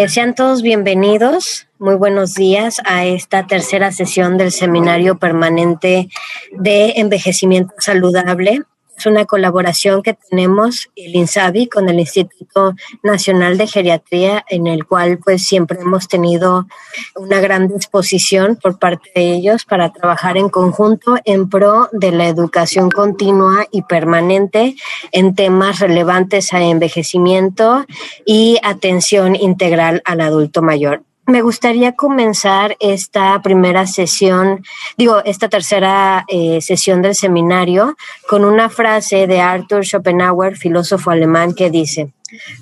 Sean todos bienvenidos, muy buenos días a esta tercera sesión del Seminario Permanente de Envejecimiento Saludable. Es una colaboración que tenemos el INSABI con el Instituto Nacional de Geriatría, en el cual pues siempre hemos tenido una gran disposición por parte de ellos para trabajar en conjunto en pro de la educación continua y permanente en temas relevantes a envejecimiento y atención integral al adulto mayor. Me gustaría comenzar esta tercera sesión del seminario con una frase de Arthur Schopenhauer, filósofo alemán, que dice: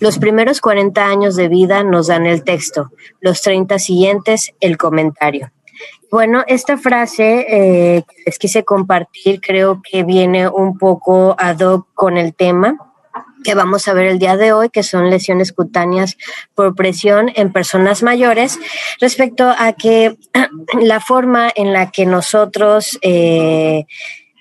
los primeros 40 años de vida nos dan el texto, los 30 siguientes el comentario. Bueno, esta frase que les quise compartir creo que viene un poco ad hoc con el tema que vamos a ver el día de hoy, que son lesiones cutáneas por presión en personas mayores, respecto a que la forma en la que nosotros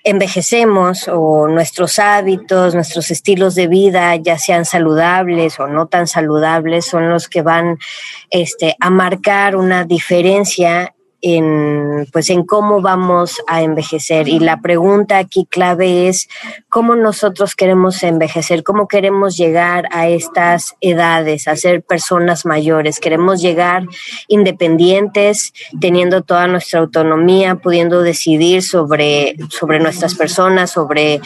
envejecemos o nuestros hábitos, nuestros estilos de vida, ya sean saludables o no tan saludables, son los que van a marcar una diferencia en cómo vamos a envejecer. Y la pregunta aquí clave es cómo nosotros queremos envejecer, cómo queremos llegar a estas edades, a ser personas mayores. Queremos llegar independientes, teniendo toda nuestra autonomía, pudiendo decidir sobre nuestras personas, sobre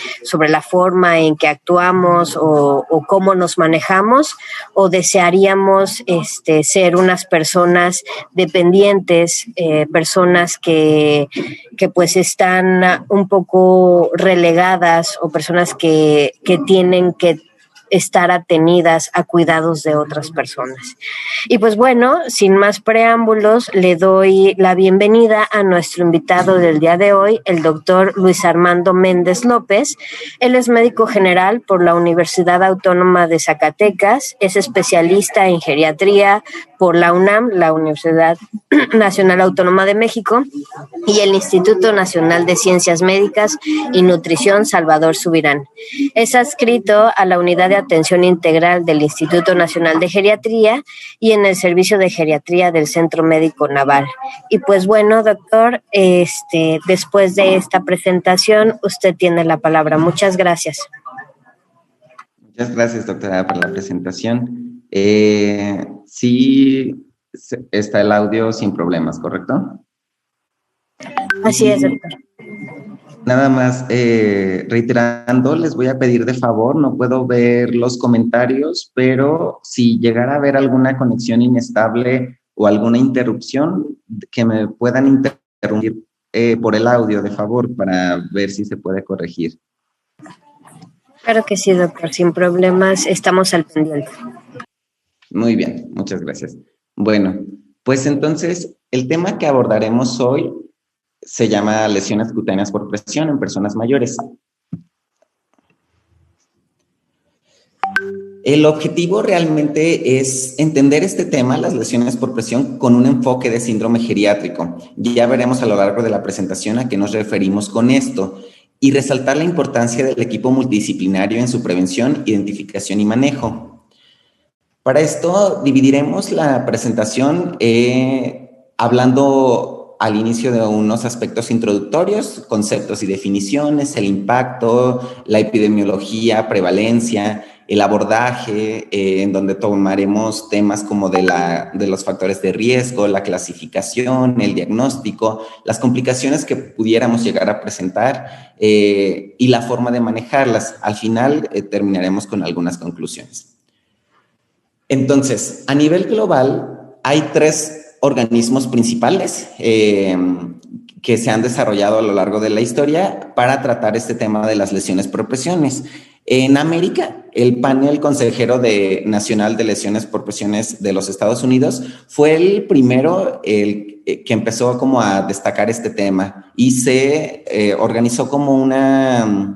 la forma en que actuamos o cómo nos manejamos, o desearíamos ser unas personas dependientes, personas que pues están un poco relegadas, o personas que tienen que estar atenidas a cuidados de otras personas. Y pues bueno, sin más preámbulos, le doy la bienvenida a nuestro invitado del día de hoy, el doctor Luis Armando Méndez López. Él es médico general por la Universidad Autónoma de Zacatecas, es especialista en geriatría por la UNAM, la Universidad Nacional Autónoma de México, y el Instituto Nacional de Ciencias Médicas y Nutrición Salvador Subirán. Es adscrito a la Unidad de Atención Integral del Instituto Nacional de Geriatría y en el Servicio de Geriatría del Centro Médico Naval. Y pues bueno, doctor, después de esta presentación, usted tiene la palabra. Muchas gracias. Muchas gracias, doctora, por la presentación. Sí, está el audio sin problemas, ¿correcto? Así es, doctor. Nada más, reiterando, les voy a pedir de favor, no puedo ver los comentarios, pero si llegara a haber alguna conexión inestable o alguna interrupción, que me puedan interrumpir por el audio, de favor, para ver si se puede corregir. Claro que sí, doctor, sin problemas, estamos al pendiente. Muy bien, muchas gracias. Bueno, pues entonces, el tema que abordaremos hoy se llama lesiones cutáneas por presión en personas mayores. El objetivo realmente es entender este tema, las lesiones por presión, con un enfoque de síndrome geriátrico. Ya veremos a lo largo de la presentación a qué nos referimos con esto, y resaltar la importancia del equipo multidisciplinario en su prevención, identificación y manejo. Para esto dividiremos la presentación hablando al inicio de unos aspectos introductorios, conceptos y definiciones, el impacto, la epidemiología, prevalencia, el abordaje, en donde tomaremos temas como de los factores de riesgo, la clasificación, el diagnóstico, las complicaciones que pudiéramos llegar a presentar y la forma de manejarlas. Al final terminaremos con algunas conclusiones. Entonces, a nivel global, hay 3 organismos principales que se han desarrollado a lo largo de la historia para tratar este tema de las lesiones por presiones. En América, el panel consejero nacional de lesiones por presiones de los Estados Unidos fue el primero que empezó como a destacar este tema, y se organizó como una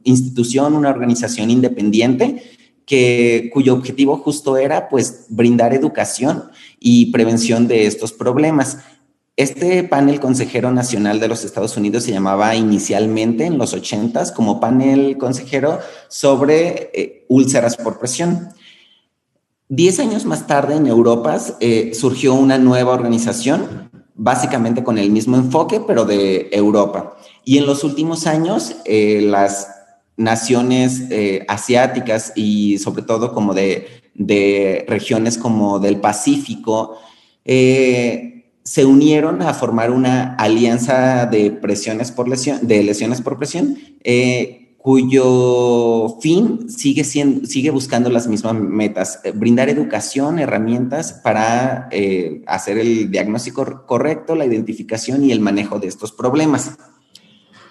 institución, una organización independiente cuyo objetivo justo era pues brindar educación y prevención de estos problemas. Este panel consejero nacional de los Estados Unidos se llamaba inicialmente en los 80s como panel consejero sobre úlceras por presión. 10 años más tarde en Europa surgió una nueva organización, básicamente con el mismo enfoque, pero de Europa. Y en los últimos años, las naciones asiáticas y sobre todo como de regiones como del Pacífico, se unieron a formar una alianza de presiones por lesión, de lesiones por presión, cuyo fin sigue buscando las mismas metas, brindar educación, herramientas para hacer el diagnóstico correcto, la identificación y el manejo de estos problemas.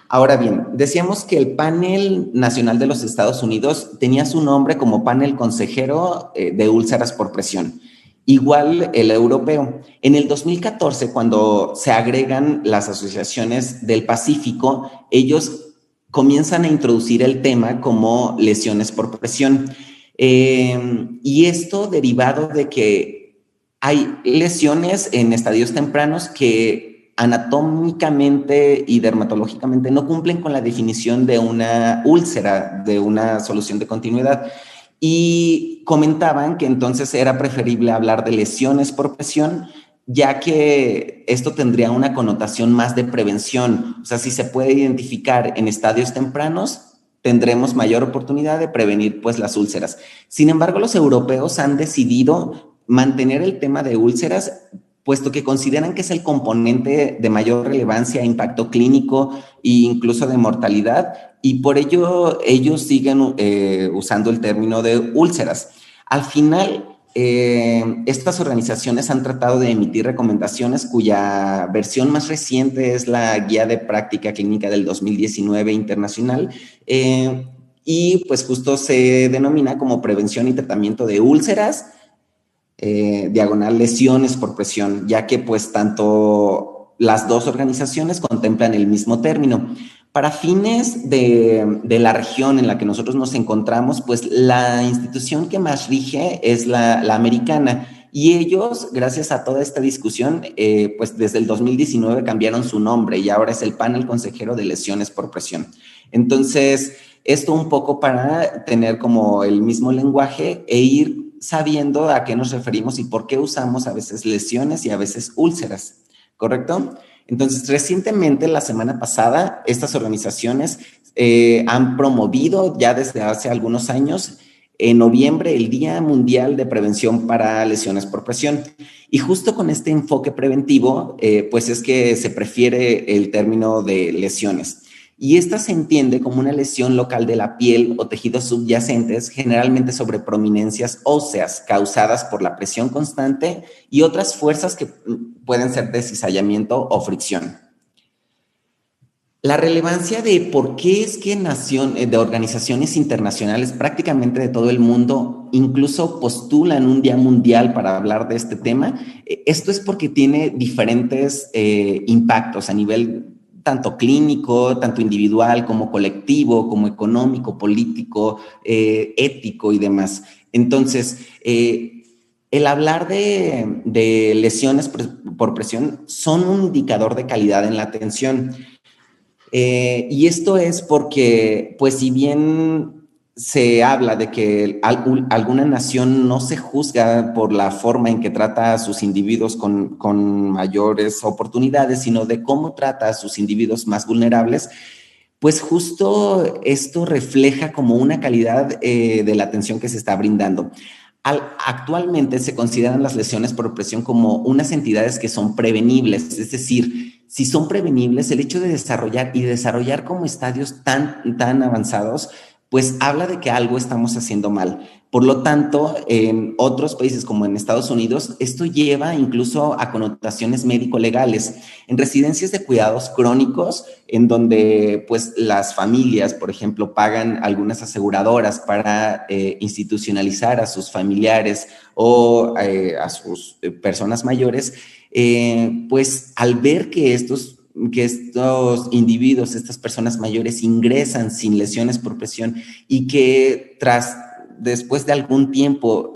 Ahora bien, decíamos que el Panel Nacional de los Estados Unidos tenía su nombre como Panel Consejero de Úlceras por Presión. Igual el europeo. En el 2014, cuando se agregan las asociaciones del Pacífico, ellos comienzan a introducir el tema como lesiones por presión. Y esto derivado de que hay lesiones en estadios tempranos que anatómicamente y dermatológicamente no cumplen con la definición de una úlcera, de una solución de continuidad. Y comentaban que entonces era preferible hablar de lesiones por presión, ya que esto tendría una connotación más de prevención. O sea, si se puede identificar en estadios tempranos, tendremos mayor oportunidad de prevenir pues las úlceras. Sin embargo, los europeos han decidido mantener el tema de úlceras, puesto que consideran que es el componente de mayor relevancia e impacto clínico e incluso de mortalidad, y por ello ellos siguen usando el término de úlceras. Al final, estas organizaciones han tratado de emitir recomendaciones cuya versión más reciente es la Guía de Práctica Clínica del 2019 internacional, y pues justo se denomina como prevención y tratamiento de úlceras, diagonal lesiones por presión, ya que pues tanto las dos organizaciones contemplan el mismo término. Para fines de la región en la que nosotros nos encontramos, pues la institución que más rige es la americana, y ellos, gracias a toda esta discusión, pues desde el 2019 cambiaron su nombre y ahora es el Panel Consejero de Lesiones por Presión. Entonces, esto un poco para tener como el mismo lenguaje e ir sabiendo a qué nos referimos y por qué usamos a veces lesiones y a veces úlceras, ¿correcto? Entonces, recientemente, la semana pasada, estas organizaciones han promovido ya desde hace algunos años, en noviembre, el Día Mundial de Prevención para Lesiones por Presión. Y justo con este enfoque preventivo, pues es que se prefiere el término de lesiones. Y esta se entiende como una lesión local de la piel o tejidos subyacentes, generalmente sobre prominencias óseas causadas por la presión constante y otras fuerzas que pueden ser de cizallamiento o fricción. La relevancia de por qué es que de organizaciones internacionales prácticamente de todo el mundo incluso postulan un día mundial para hablar de este tema, esto es porque tiene diferentes impactos a nivel tanto clínico, tanto individual como colectivo, como económico, político, ético y demás. Entonces, el hablar de lesiones por presión son un indicador de calidad en la atención. Y esto es porque, pues si bien se habla de que alguna nación no se juzga por la forma en que trata a sus individuos con mayores oportunidades, sino de cómo trata a sus individuos más vulnerables, pues justo esto refleja como una calidad de la atención que se está brindando. Actualmente se consideran las lesiones por presión como unas entidades que son prevenibles, es decir, si son prevenibles, el hecho de desarrollar como estadios tan avanzados, pues habla de que algo estamos haciendo mal. Por lo tanto, en otros países como en Estados Unidos, esto lleva incluso a connotaciones médico-legales. En residencias de cuidados crónicos, en donde pues las familias, por ejemplo, pagan algunas aseguradoras para institucionalizar a sus familiares o a sus personas mayores, pues al ver que estos individuos, estas personas mayores ingresan sin lesiones por presión y que después de algún tiempo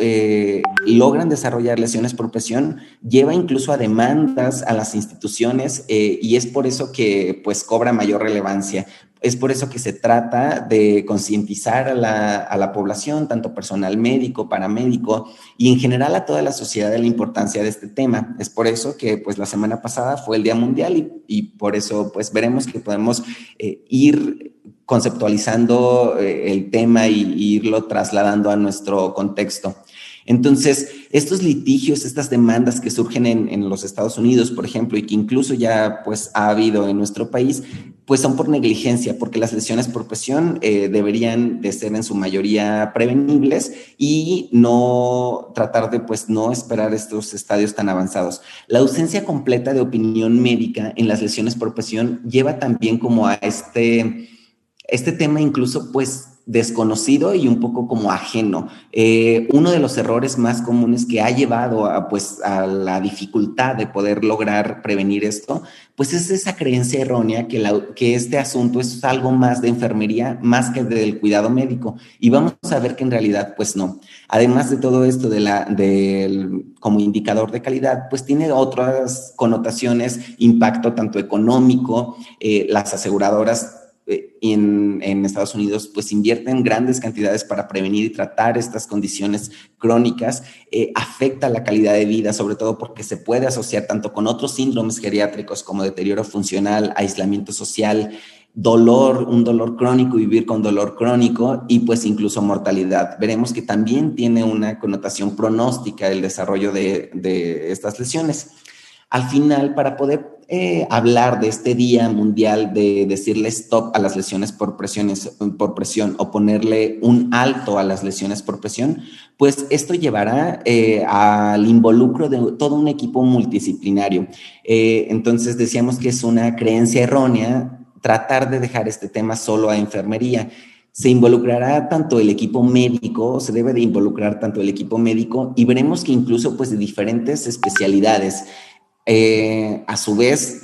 logran desarrollar lesiones por presión, lleva incluso a demandas a las instituciones y es por eso que pues cobra mayor relevancia. Es por eso que se trata de concientizar a la población, tanto personal médico, paramédico y en general a toda la sociedad de la importancia de este tema. Es por eso que pues la semana pasada fue el Día Mundial y por eso pues veremos que podemos ir conceptualizando el tema y irlo trasladando a nuestro contexto. Entonces, estos litigios, estas demandas que surgen en los Estados Unidos, por ejemplo, y que incluso ya pues ha habido en nuestro país, pues son por negligencia, porque las lesiones por presión deberían de ser en su mayoría prevenibles y no tratar de pues no esperar estos estadios tan avanzados. La ausencia completa de opinión médica en las lesiones por presión lleva también como a este tema incluso pues desconocido y un poco como ajeno. Uno de los errores más comunes que ha llevado a la dificultad de poder lograr prevenir esto, pues es esa creencia errónea que este asunto es algo más de enfermería, más que del cuidado médico. Y vamos a ver que en realidad, pues no. Además de todo esto como indicador de calidad, pues tiene otras connotaciones, impacto tanto económico, las aseguradoras en Estados Unidos pues invierten grandes cantidades para prevenir y tratar estas condiciones crónicas, afecta la calidad de vida, sobre todo porque se puede asociar tanto con otros síndromes geriátricos como deterioro funcional, aislamiento social, un dolor crónico, vivir con dolor crónico y pues incluso mortalidad. Veremos que también tiene una connotación pronóstica el desarrollo de estas lesiones. Al final, para poder hablar de este Día Mundial de decirle stop a las lesiones por presión o ponerle un alto a las lesiones por presión, pues esto llevará al involucro de todo un equipo multidisciplinario. Entonces decíamos que es una creencia errónea tratar de dejar este tema solo a enfermería. Se involucrará tanto el equipo médico, se debe de involucrar tanto el equipo médico y veremos que incluso pues de diferentes especialidades. A su vez,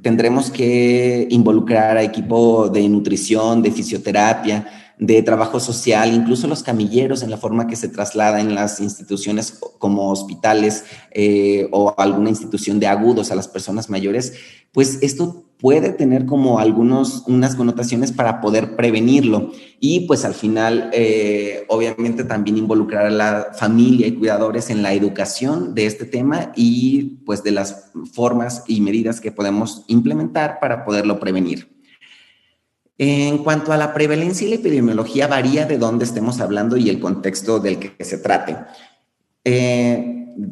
tendremos que involucrar a equipo de nutrición, de fisioterapia, de trabajo social, incluso los camilleros en la forma que se traslada en las instituciones como hospitales o alguna institución de agudos a las personas mayores, pues esto puede tener como unas connotaciones para poder prevenirlo y pues al final obviamente también involucrar a la familia y cuidadores en la educación de este tema y pues de las formas y medidas que podemos implementar para poderlo prevenir. En cuanto a la prevalencia y la epidemiología varía de dónde estemos hablando y el contexto del que se trate.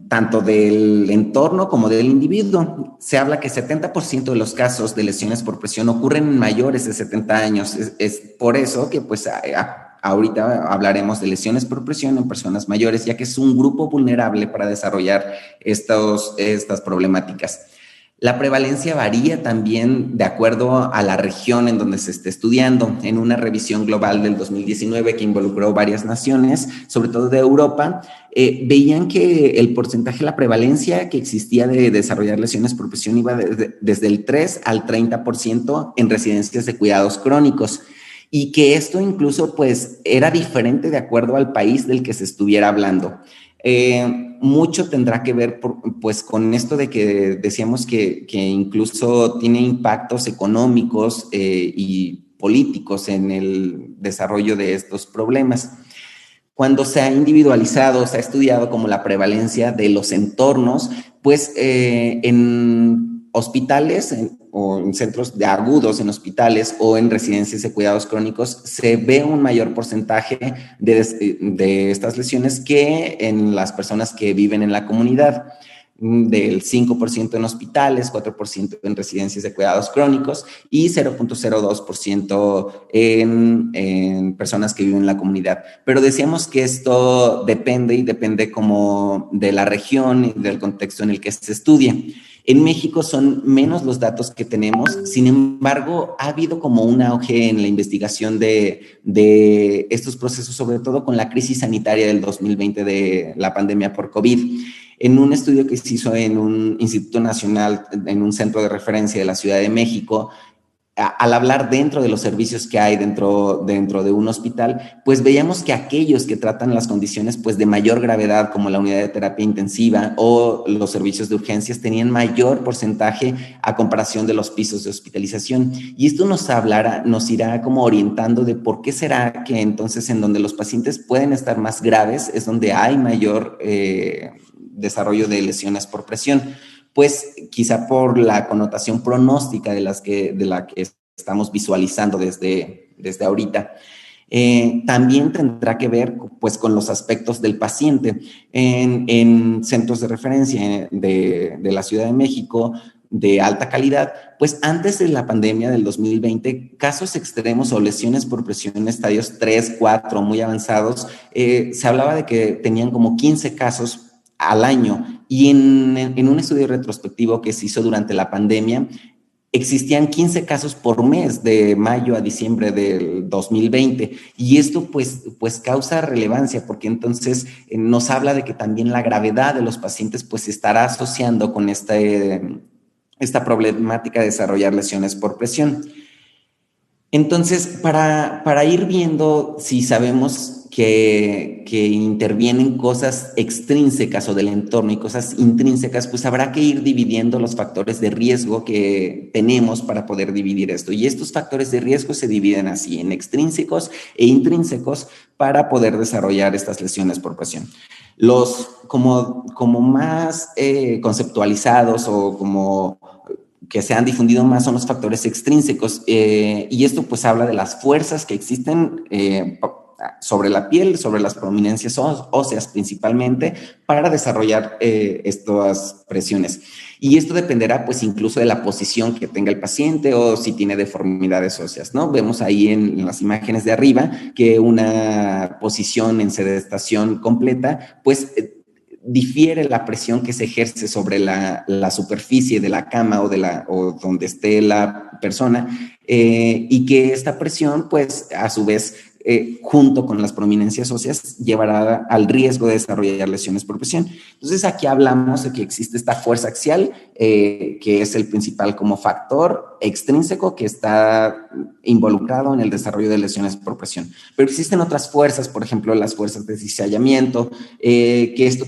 Tanto del entorno como del individuo. Se habla que 70% de los casos de lesiones por presión ocurren en mayores de 70 años. Es por eso que pues ahorita hablaremos de lesiones por presión en personas mayores, ya que es un grupo vulnerable para desarrollar estas problemáticas. La prevalencia varía también de acuerdo a la región en donde se esté estudiando. En una revisión global del 2019 que involucró varias naciones, sobre todo de Europa, veían que el porcentaje, la prevalencia que existía de desarrollar lesiones por presión iba desde el 3 al 30% en residencias de cuidados crónicos y que esto incluso pues era diferente de acuerdo al país del que se estuviera hablando. Mucho tendrá que ver pues con esto de que decíamos que incluso tiene impactos económicos y políticos en el desarrollo de estos problemas. Cuando se ha individualizado, se ha estudiado como la prevalencia de los entornos, pues en hospitales o en centros de agudos en hospitales o en residencias de cuidados crónicos se ve un mayor porcentaje de estas lesiones que en las personas que viven en la comunidad, del 5% en hospitales, 4% en residencias de cuidados crónicos y 0.02% en personas que viven en la comunidad. Pero decíamos que esto depende como de la región y del contexto en el que se estudie. En México son menos los datos que tenemos, sin embargo, ha habido como un auge en la investigación de estos procesos, sobre todo con la crisis sanitaria del 2020 de la pandemia por COVID. En un estudio que se hizo en un instituto nacional, en un centro de referencia de la Ciudad de México, al hablar dentro de los servicios que hay dentro de un hospital, pues veíamos que aquellos que tratan las condiciones pues de mayor gravedad, como la unidad de terapia intensiva o los servicios de urgencias, tenían mayor porcentaje a comparación de los pisos de hospitalización. Y esto nos irá como orientando de por qué será que entonces en donde los pacientes pueden estar más graves es donde hay mayor desarrollo de lesiones por presión. Pues quizá por la connotación pronóstica de la que estamos visualizando desde ahorita. También tendrá que ver pues con los aspectos del paciente. En centros de referencia de la Ciudad de México de alta calidad, pues antes de la pandemia del 2020, casos extremos o lesiones por presión en estadios 3, 4, muy avanzados, se hablaba de que tenían como 15 casos al año, y en un estudio retrospectivo que se hizo durante la pandemia, existían 15 casos por mes de mayo a diciembre del 2020, y esto pues causa relevancia porque entonces nos habla de que también la gravedad de los pacientes pues se estará asociando con esta problemática de desarrollar lesiones por presión. Entonces, para ir viendo si sabemos que intervienen cosas extrínsecas o del entorno y cosas intrínsecas, pues habrá que ir dividiendo los factores de riesgo que tenemos para poder dividir esto. Y estos factores de riesgo se dividen así, en extrínsecos e intrínsecos, para poder desarrollar estas lesiones por presión. Los como más conceptualizados o como que se han difundido más son los factores extrínsecos, y esto pues habla de las fuerzas que existen sobre la piel, sobre las prominencias óseas principalmente, para desarrollar estas presiones. Y esto dependerá pues incluso de la posición que tenga el paciente o si tiene deformidades óseas, ¿no? Vemos ahí en las imágenes de arriba que una posición en sedestación completa pues difiere la presión que se ejerce sobre la superficie de la cama o donde esté la persona, y que esta presión, pues, a su vez, junto con las prominencias óseas, llevará al riesgo de desarrollar lesiones por presión. Entonces, aquí hablamos de que existe esta fuerza axial, que es el principal como factor extrínseco que está involucrado en el desarrollo de lesiones por presión. Pero existen otras fuerzas, por ejemplo, las fuerzas de cizallamiento, que esto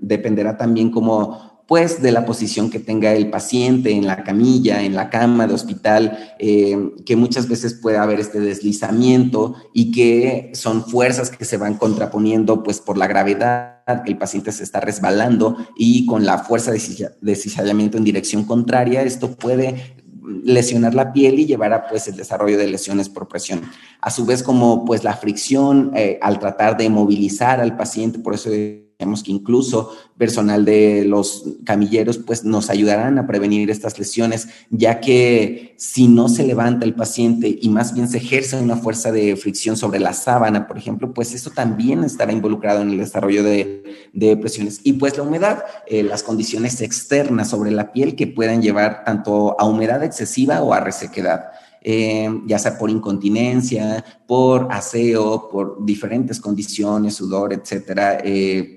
dependerá también como pues de la posición que tenga el paciente en la camilla, en la cama de hospital, que muchas veces puede haber este deslizamiento y que son fuerzas que se van contraponiendo pues por la gravedad, que el paciente se está resbalando, y con la fuerza de cizallamiento en dirección contraria, esto puede lesionar la piel y llevar a pues el desarrollo de lesiones por presión. A su vez, como pues la fricción al tratar de movilizar al paciente, por eso digamos que incluso personal de los camilleros pues nos ayudarán a prevenir estas lesiones, ya que si no se levanta el paciente y más bien se ejerce una fuerza de fricción sobre la sábana, por ejemplo, pues eso también estará involucrado en el desarrollo de presiones. Y pues la humedad, las condiciones externas sobre la piel que puedan llevar tanto a humedad excesiva o a resequedad. Ya sea por incontinencia, por aseo, por diferentes condiciones, sudor, etcétera,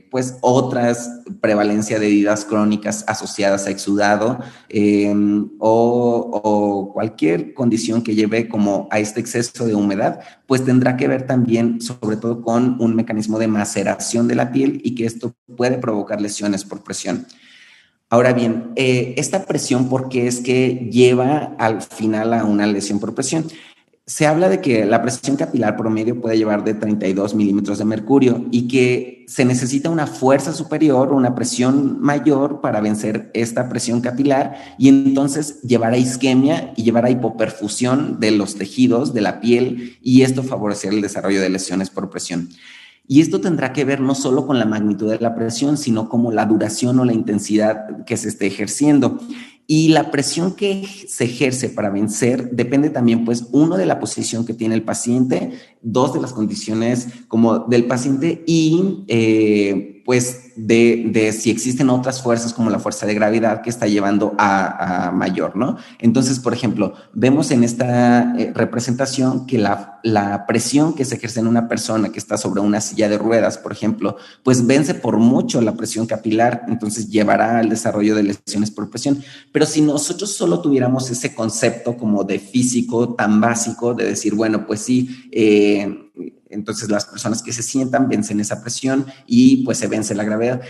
pues otras prevalencia de heridas crónicas asociadas a exudado, o cualquier condición que lleve como a este exceso de humedad, pues tendrá que ver también sobre todo con un mecanismo de maceración de la piel y que esto puede provocar lesiones por presión. Ahora bien, esta presión, ¿por qué es que lleva al final a una lesión por presión? Se habla de que la presión capilar promedio puede llevar de 32 milímetros de mercurio y que se necesita una fuerza superior, una presión mayor para vencer esta presión capilar y entonces llevar a isquemia y llevar a hipoperfusión de los tejidos de la piel, y esto favorecer el desarrollo de lesiones por presión. Y esto tendrá que ver no solo con la magnitud de la presión, sino como la duración o la intensidad que se esté ejerciendo. Y la presión que se ejerce para vencer depende también, pues, uno, de la posición que tiene el paciente, dos, de las condiciones como del paciente y pues de si existen otras fuerzas como la fuerza de gravedad que está llevando a mayor, ¿no? Entonces, por ejemplo, vemos en esta representación que la presión que se ejerce en una persona que está sobre una silla de ruedas, por ejemplo, pues vence por mucho la presión capilar, entonces llevará al desarrollo de lesiones por presión. Pero si nosotros solo tuviéramos ese concepto como de físico tan básico, de decir, bueno, pues sí, entonces las personas que se sientan vencen esa presión y pues se vence la gravedad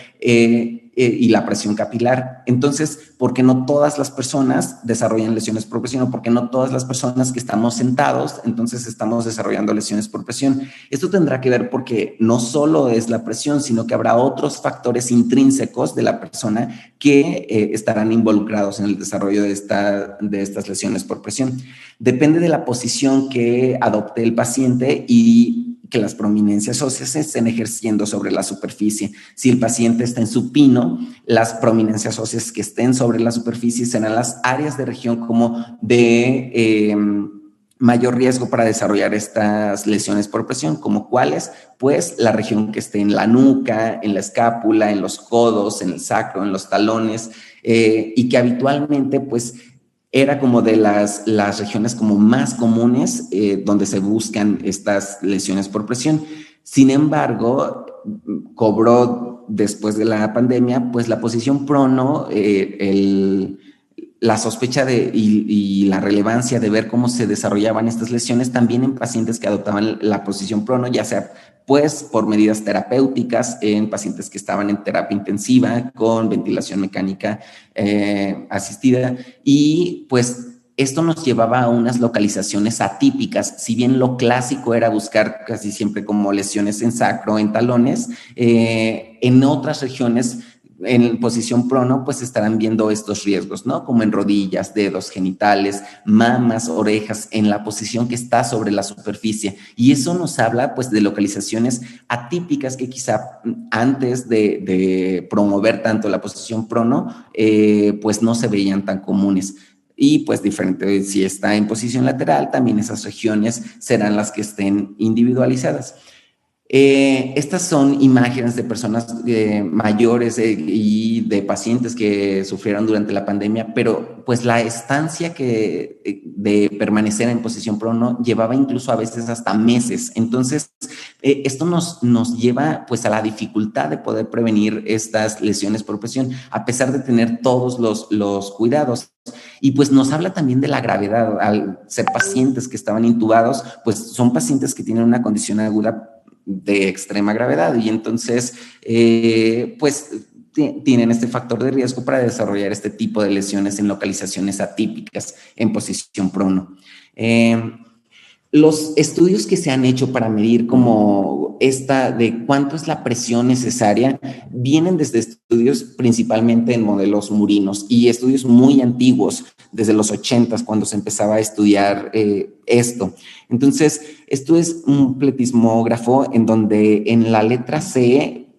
y la presión capilar. Entonces, ¿por qué no todas las personas desarrollan lesiones por presión? ¿O por qué no todas las personas que estamos sentados, entonces estamos desarrollando lesiones por presión? Esto tendrá que ver porque no solo es la presión, sino que habrá otros factores intrínsecos de la persona que estarán involucrados en el desarrollo de estas lesiones por presión. Depende de la posición que adopte el paciente y que las prominencias óseas se estén ejerciendo sobre la superficie. Si el paciente está en supino, las prominencias óseas que estén sobre la superficie serán las áreas de región como de mayor riesgo para desarrollar estas lesiones por presión, como cuáles, pues la región que esté en la nuca, en la escápula, en los codos, en el sacro, en los talones, y que habitualmente, pues, era como de las regiones como más comunes donde se buscan estas lesiones por presión. Sin embargo, cobró después de la pandemia, pues la posición prono, la sospecha y la relevancia de ver cómo se desarrollaban estas lesiones también en pacientes que adoptaban la posición prono, ya sea pues por medidas terapéuticas en pacientes que estaban en terapia intensiva con ventilación mecánica asistida, y pues esto nos llevaba a unas localizaciones atípicas. Si bien lo clásico era buscar casi siempre como lesiones en sacro, en talones, en otras regiones en posición prono, pues estarán viendo estos riesgos, ¿no? Como en rodillas, dedos, genitales, mamas, orejas, en la posición que está sobre la superficie. Y eso nos habla, pues, de localizaciones atípicas que quizá antes de promover tanto la posición prono, pues no se veían tan comunes. Y pues diferente, si está en posición lateral, también esas regiones serán las que estén individualizadas. Estas son imágenes de personas mayores y de pacientes que sufrieron durante la pandemia, pero pues la estancia de permanecer en posición prono llevaba incluso a veces hasta meses. Entonces, esto nos lleva pues a la dificultad de poder prevenir estas lesiones por presión, a pesar de tener todos los cuidados. Y pues nos habla también de la gravedad. Al ser pacientes que estaban intubados, pues son pacientes que tienen una condición aguda de extrema gravedad y entonces pues tienen este factor de riesgo para desarrollar este tipo de lesiones en localizaciones atípicas en posición prono. Los estudios que se han hecho para medir como de cuánto es la presión necesaria vienen desde estudios principalmente en modelos murinos y estudios muy antiguos, desde los 80s, cuando se empezaba a estudiar esto. Entonces, esto es un pletismógrafo en donde en la letra C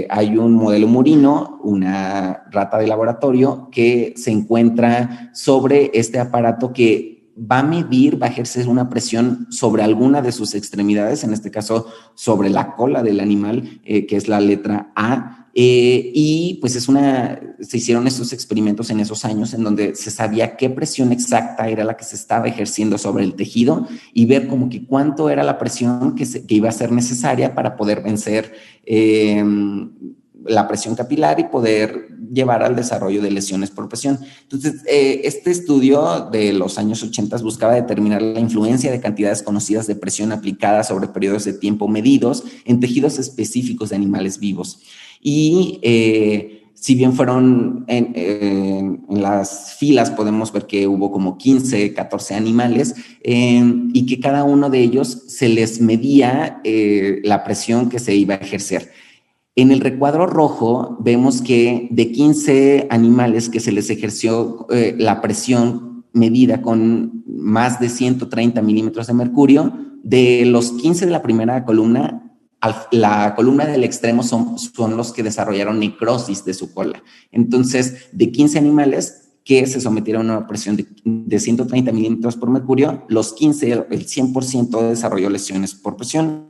hay un modelo murino, una rata de laboratorio que se encuentra sobre este aparato que va a ejercer una presión sobre alguna de sus extremidades, en este caso sobre la cola del animal, que es la letra A, y pues se hicieron estos experimentos en esos años en donde se sabía qué presión exacta era la que se estaba ejerciendo sobre el tejido y ver como que cuánto era la presión que iba a ser necesaria para poder vencer la presión capilar y poder llevar al desarrollo de lesiones por presión. Entonces, este estudio de los años 80 buscaba determinar la influencia de cantidades conocidas de presión aplicada sobre periodos de tiempo medidos en tejidos específicos de animales vivos. Y si bien fueron en las filas, podemos ver que hubo como 15, 14 animales y que cada uno de ellos se les medía la presión que se iba a ejercer. En el recuadro rojo vemos que de 15 animales que se les ejerció la presión medida con más de 130 milímetros de mercurio, de los 15 de la primera columna, la columna del extremo son los que desarrollaron necrosis de su cola. Entonces, de 15 animales que se sometieron a una presión de 130 milímetros por mercurio, los 15, el 100% desarrolló lesiones por presión.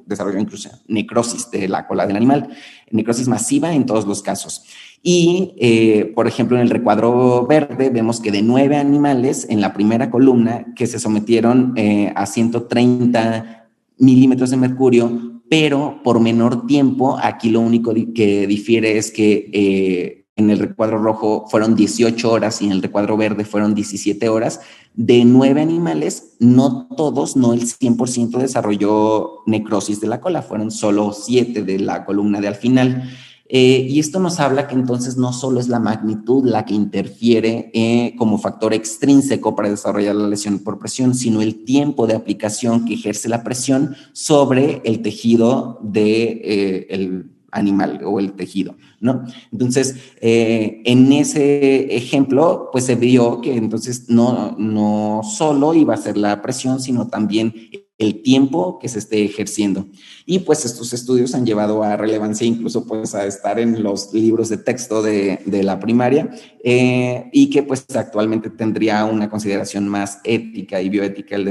desarrolló incluso necrosis de la cola del animal, necrosis masiva en todos los casos. Y, por ejemplo, en el recuadro verde vemos que de 9 animales en la primera columna que se sometieron a 130 milímetros de mercurio, pero por menor tiempo. Aquí lo único que difiere es que en el recuadro rojo fueron 18 horas y en el recuadro verde fueron 17 horas. De 9 animales, no todos, no el 100% desarrolló necrosis de la cola, fueron solo 7 de la columna de al final. Y esto nos habla que entonces no solo es la magnitud la que interfiere como factor extrínseco para desarrollar la lesión por presión, sino el tiempo de aplicación que ejerce la presión sobre el tejido del animal o el tejido, ¿no? Entonces, en ese ejemplo, pues se vio que entonces no solo iba a ser la presión, sino también el tiempo que se esté ejerciendo. Y pues estos estudios han llevado a relevancia incluso pues a estar en los libros de texto de la primaria y que pues actualmente tendría una consideración más ética y bioética el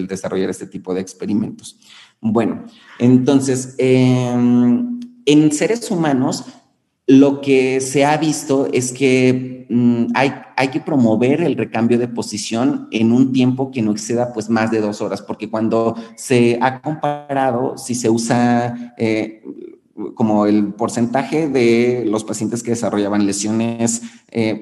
desarrollar este tipo de experimentos. Bueno, entonces, en seres humanos, lo que se ha visto es que hay que promover el recambio de posición en un tiempo que no exceda pues más de 2 horas, porque cuando se ha comparado, si se usa como el porcentaje de los pacientes que desarrollaban lesiones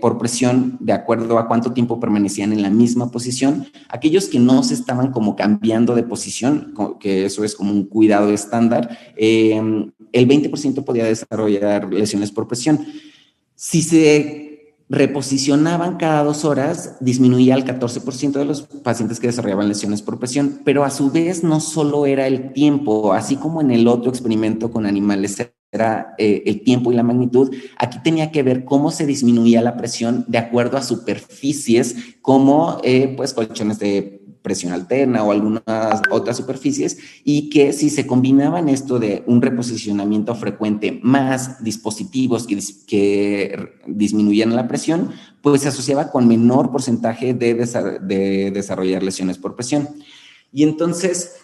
por presión, de acuerdo a cuánto tiempo permanecían en la misma posición, aquellos que no se estaban como cambiando de posición, que eso es como un cuidado estándar, el 20% podía desarrollar lesiones por presión. Si se reposicionaban cada 2 horas, disminuía el 14% de los pacientes que desarrollaban lesiones por presión, pero a su vez no solo era el tiempo, así como en el otro experimento con animales era el tiempo y la magnitud, aquí tenía que ver cómo se disminuía la presión de acuerdo a superficies como pues colchones de presión alterna o algunas otras superficies, y que si se combinaban esto de un reposicionamiento frecuente más dispositivos que disminuyeran la presión, pues se asociaba con menor porcentaje de desarrollar lesiones por presión. Y entonces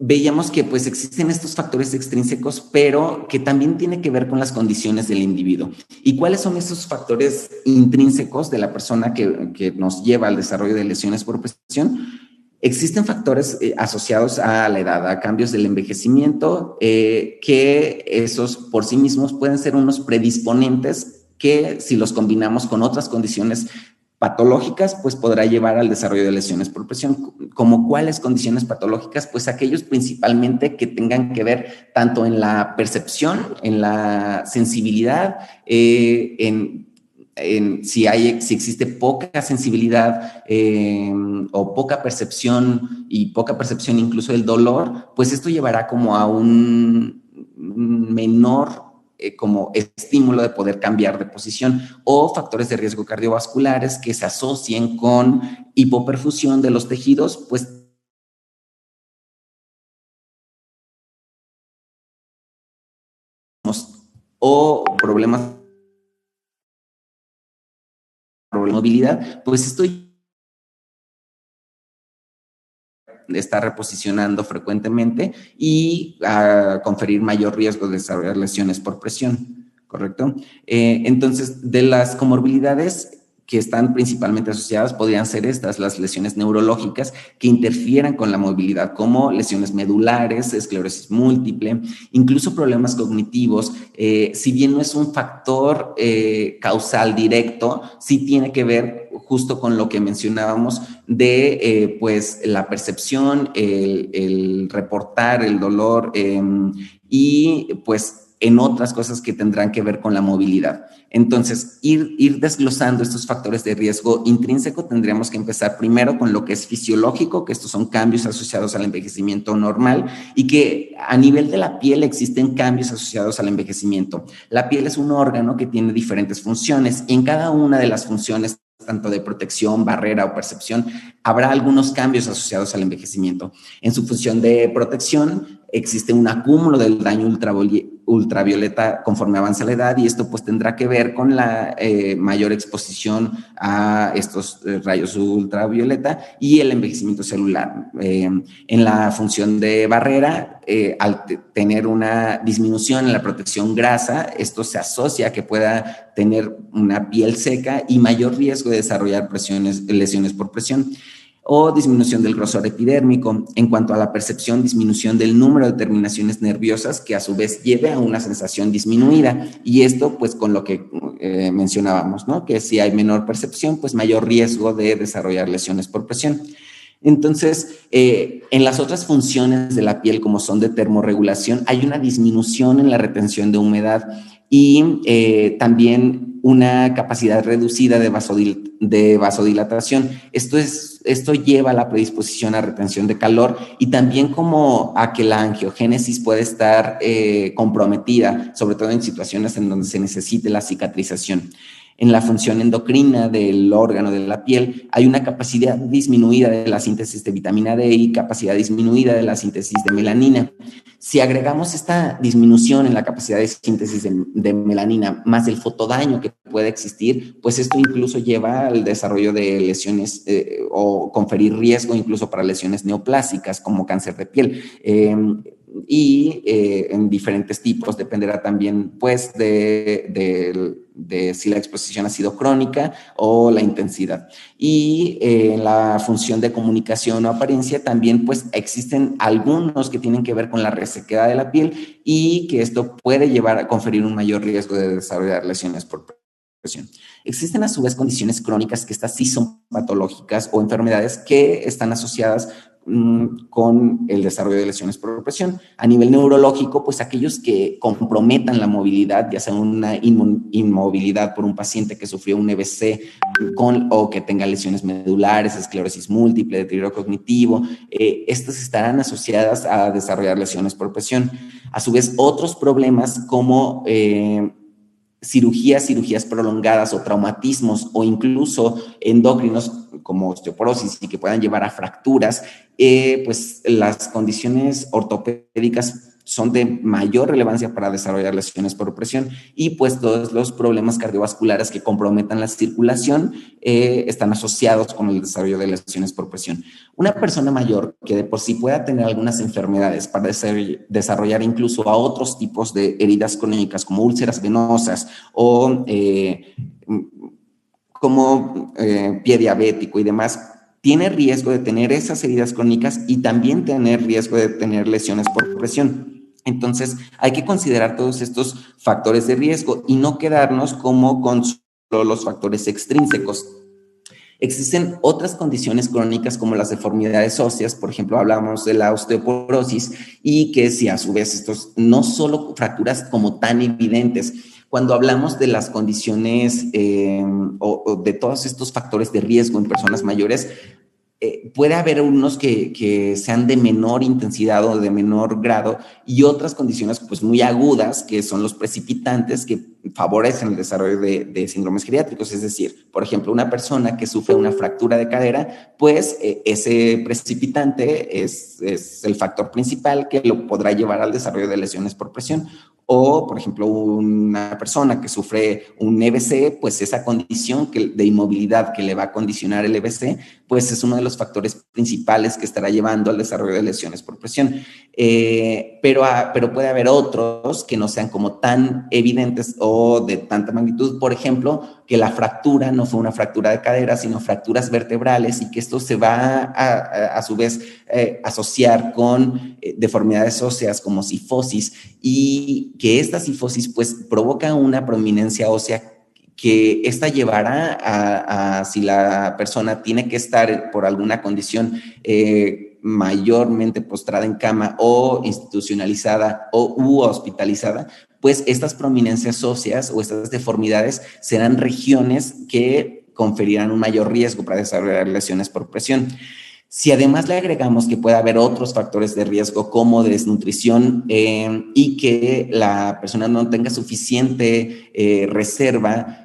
veíamos que pues existen estos factores extrínsecos, pero que también tiene que ver con las condiciones del individuo. ¿Y cuáles son esos factores intrínsecos de la persona que nos lleva al desarrollo de lesiones por presión? Existen factores asociados a la edad, a cambios del envejecimiento, que esos por sí mismos pueden ser unos predisponentes que si los combinamos con otras condiciones patológicas, pues podrá llevar al desarrollo de lesiones por presión. ¿Como cuáles condiciones patológicas? Pues aquellos principalmente que tengan que ver tanto en la percepción, en la sensibilidad, si existe poca sensibilidad o poca percepción y poca percepción incluso del dolor, pues esto llevará como a un menor como estímulo de poder cambiar de posición, o factores de riesgo cardiovasculares que se asocien con hipoperfusión de los tejidos, pues o problemas de movilidad, pues esto está reposicionando frecuentemente y a conferir mayor riesgo de desarrollar lesiones por presión, ¿correcto? Entonces, de las comorbilidades que están principalmente asociadas podrían ser estas, las lesiones neurológicas que interfieran con la movilidad, como lesiones medulares, esclerosis múltiple, incluso problemas cognitivos. Si bien no es un factor causal directo, sí tiene que ver justo con lo que mencionábamos de pues la percepción, el reportar el dolor y pues en otras cosas que tendrán que ver con la movilidad. Entonces, ir desglosando estos factores de riesgo intrínseco, tendríamos que empezar primero con lo que es fisiológico, que estos son cambios asociados al envejecimiento normal y que a nivel de la piel existen cambios asociados al envejecimiento. La piel es un órgano que tiene diferentes funciones y en cada una de las funciones tanto de protección, barrera o percepción, habrá algunos cambios asociados al envejecimiento. En su función de protección, existe un acúmulo del daño ultravioleta conforme avanza la edad, y esto pues tendrá que ver con la mayor exposición a estos rayos ultravioleta y el envejecimiento celular. En la función de barrera, al tener una disminución en la protección grasa, esto se asocia a que pueda tener una piel seca y mayor riesgo de desarrollar lesiones por presión, o disminución del grosor epidérmico. En cuanto a la percepción, disminución del número de terminaciones nerviosas, que a su vez lleve a una sensación disminuida, y esto pues con lo que mencionábamos, ¿no? Que si hay menor percepción, pues mayor riesgo de desarrollar lesiones por presión. Entonces, en las otras funciones de la piel, como son de termorregulación, hay una disminución en la retención de humedad y también una capacidad reducida de vasodilatación. Esto lleva a la predisposición a retención de calor y también como a que la angiogénesis puede estar comprometida, sobre todo en situaciones en donde se necesite la cicatrización. En la función endocrina del órgano de la piel hay una capacidad disminuida de la síntesis de vitamina D y capacidad disminuida de la síntesis de melanina. Si agregamos esta disminución en la capacidad de síntesis de melanina más el fotodaño que puede existir, pues esto incluso lleva al desarrollo de lesiones o conferir riesgo incluso para lesiones neoplásicas como cáncer de piel. En diferentes tipos, dependerá también pues de si la exposición ha sido crónica o la intensidad. Y en la función de comunicación o apariencia también pues existen algunos que tienen que ver con la resequedad de la piel y que esto puede llevar a conferir un mayor riesgo de desarrollar lesiones por presión. Existen a su vez condiciones crónicas que estas sí son patológicas o enfermedades que están asociadas con el desarrollo de lesiones por presión. A nivel neurológico, pues aquellos que comprometan la movilidad, ya sea una inmovilidad por un paciente que sufrió un EBC o que tenga lesiones medulares, esclerosis múltiple, deterioro cognitivo, estas estarán asociadas a desarrollar lesiones por presión. A su vez, otros problemas como cirugías prolongadas o traumatismos o incluso endócrinos como osteoporosis y que puedan llevar a fracturas, pues las condiciones ortopédicas son de mayor relevancia para desarrollar lesiones por presión y pues todos los problemas cardiovasculares que comprometan la circulación están asociados con el desarrollo de lesiones por presión. Una persona mayor que de por sí pueda tener algunas enfermedades para desarrollar incluso a otros tipos de heridas crónicas como úlceras venosas o como pie diabético y demás, tiene riesgo de tener esas heridas crónicas y también tener riesgo de tener lesiones por presión. Entonces, hay que considerar todos estos factores de riesgo y no quedarnos como con solo los factores extrínsecos. Existen otras condiciones crónicas como las deformidades óseas, por ejemplo, hablamos de la osteoporosis y que si a su vez estos no solo fracturas como tan evidentes. Cuando hablamos de las condiciones o de todos estos factores de riesgo en personas mayores, puede haber unos que sean de menor intensidad o de menor grado y otras condiciones pues muy agudas que son los precipitantes que favorecen el desarrollo de síndromes geriátricos. Es decir, por ejemplo, una persona que sufre una fractura de cadera, pues ese precipitante es el factor principal que lo podrá llevar al desarrollo de lesiones por presión. O, por ejemplo, una persona que sufre un EBC, pues esa condición de inmovilidad que le va a condicionar el EBC, pues es uno de los factores principales que estará llevando al desarrollo de lesiones por presión. Pero puede haber otros que no sean como tan evidentes o de tanta magnitud. Por ejemplo, que la fractura no fue una fractura de cadera, sino fracturas vertebrales y que esto se va a su vez asociar con deformidades óseas como cifosis y que esta cifosis pues provoca una prominencia ósea que esta llevará a si la persona tiene que estar por alguna condición mayormente postrada en cama o institucionalizada u hospitalizada, pues estas prominencias óseas o estas deformidades serán regiones que conferirán un mayor riesgo para desarrollar lesiones por presión. Si además le agregamos que puede haber otros factores de riesgo como desnutrición y que la persona no tenga suficiente reserva,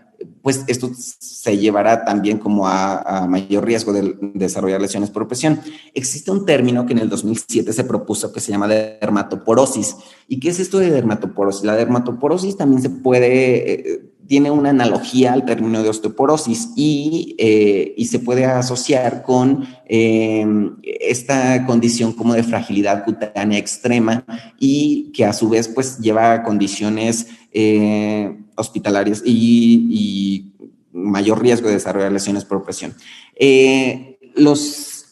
pues esto se llevará también como a mayor riesgo de desarrollar lesiones por presión. Existe un término que en el 2007 se propuso que se llama dermatoporosis. ¿Y qué es esto de dermatoporosis? La dermatoporosis también se puede, tiene una analogía al término de osteoporosis y se puede asociar con esta condición como de fragilidad cutánea extrema y que a su vez pues lleva a condiciones hospitalarias y mayor riesgo de desarrollar lesiones por presión. Los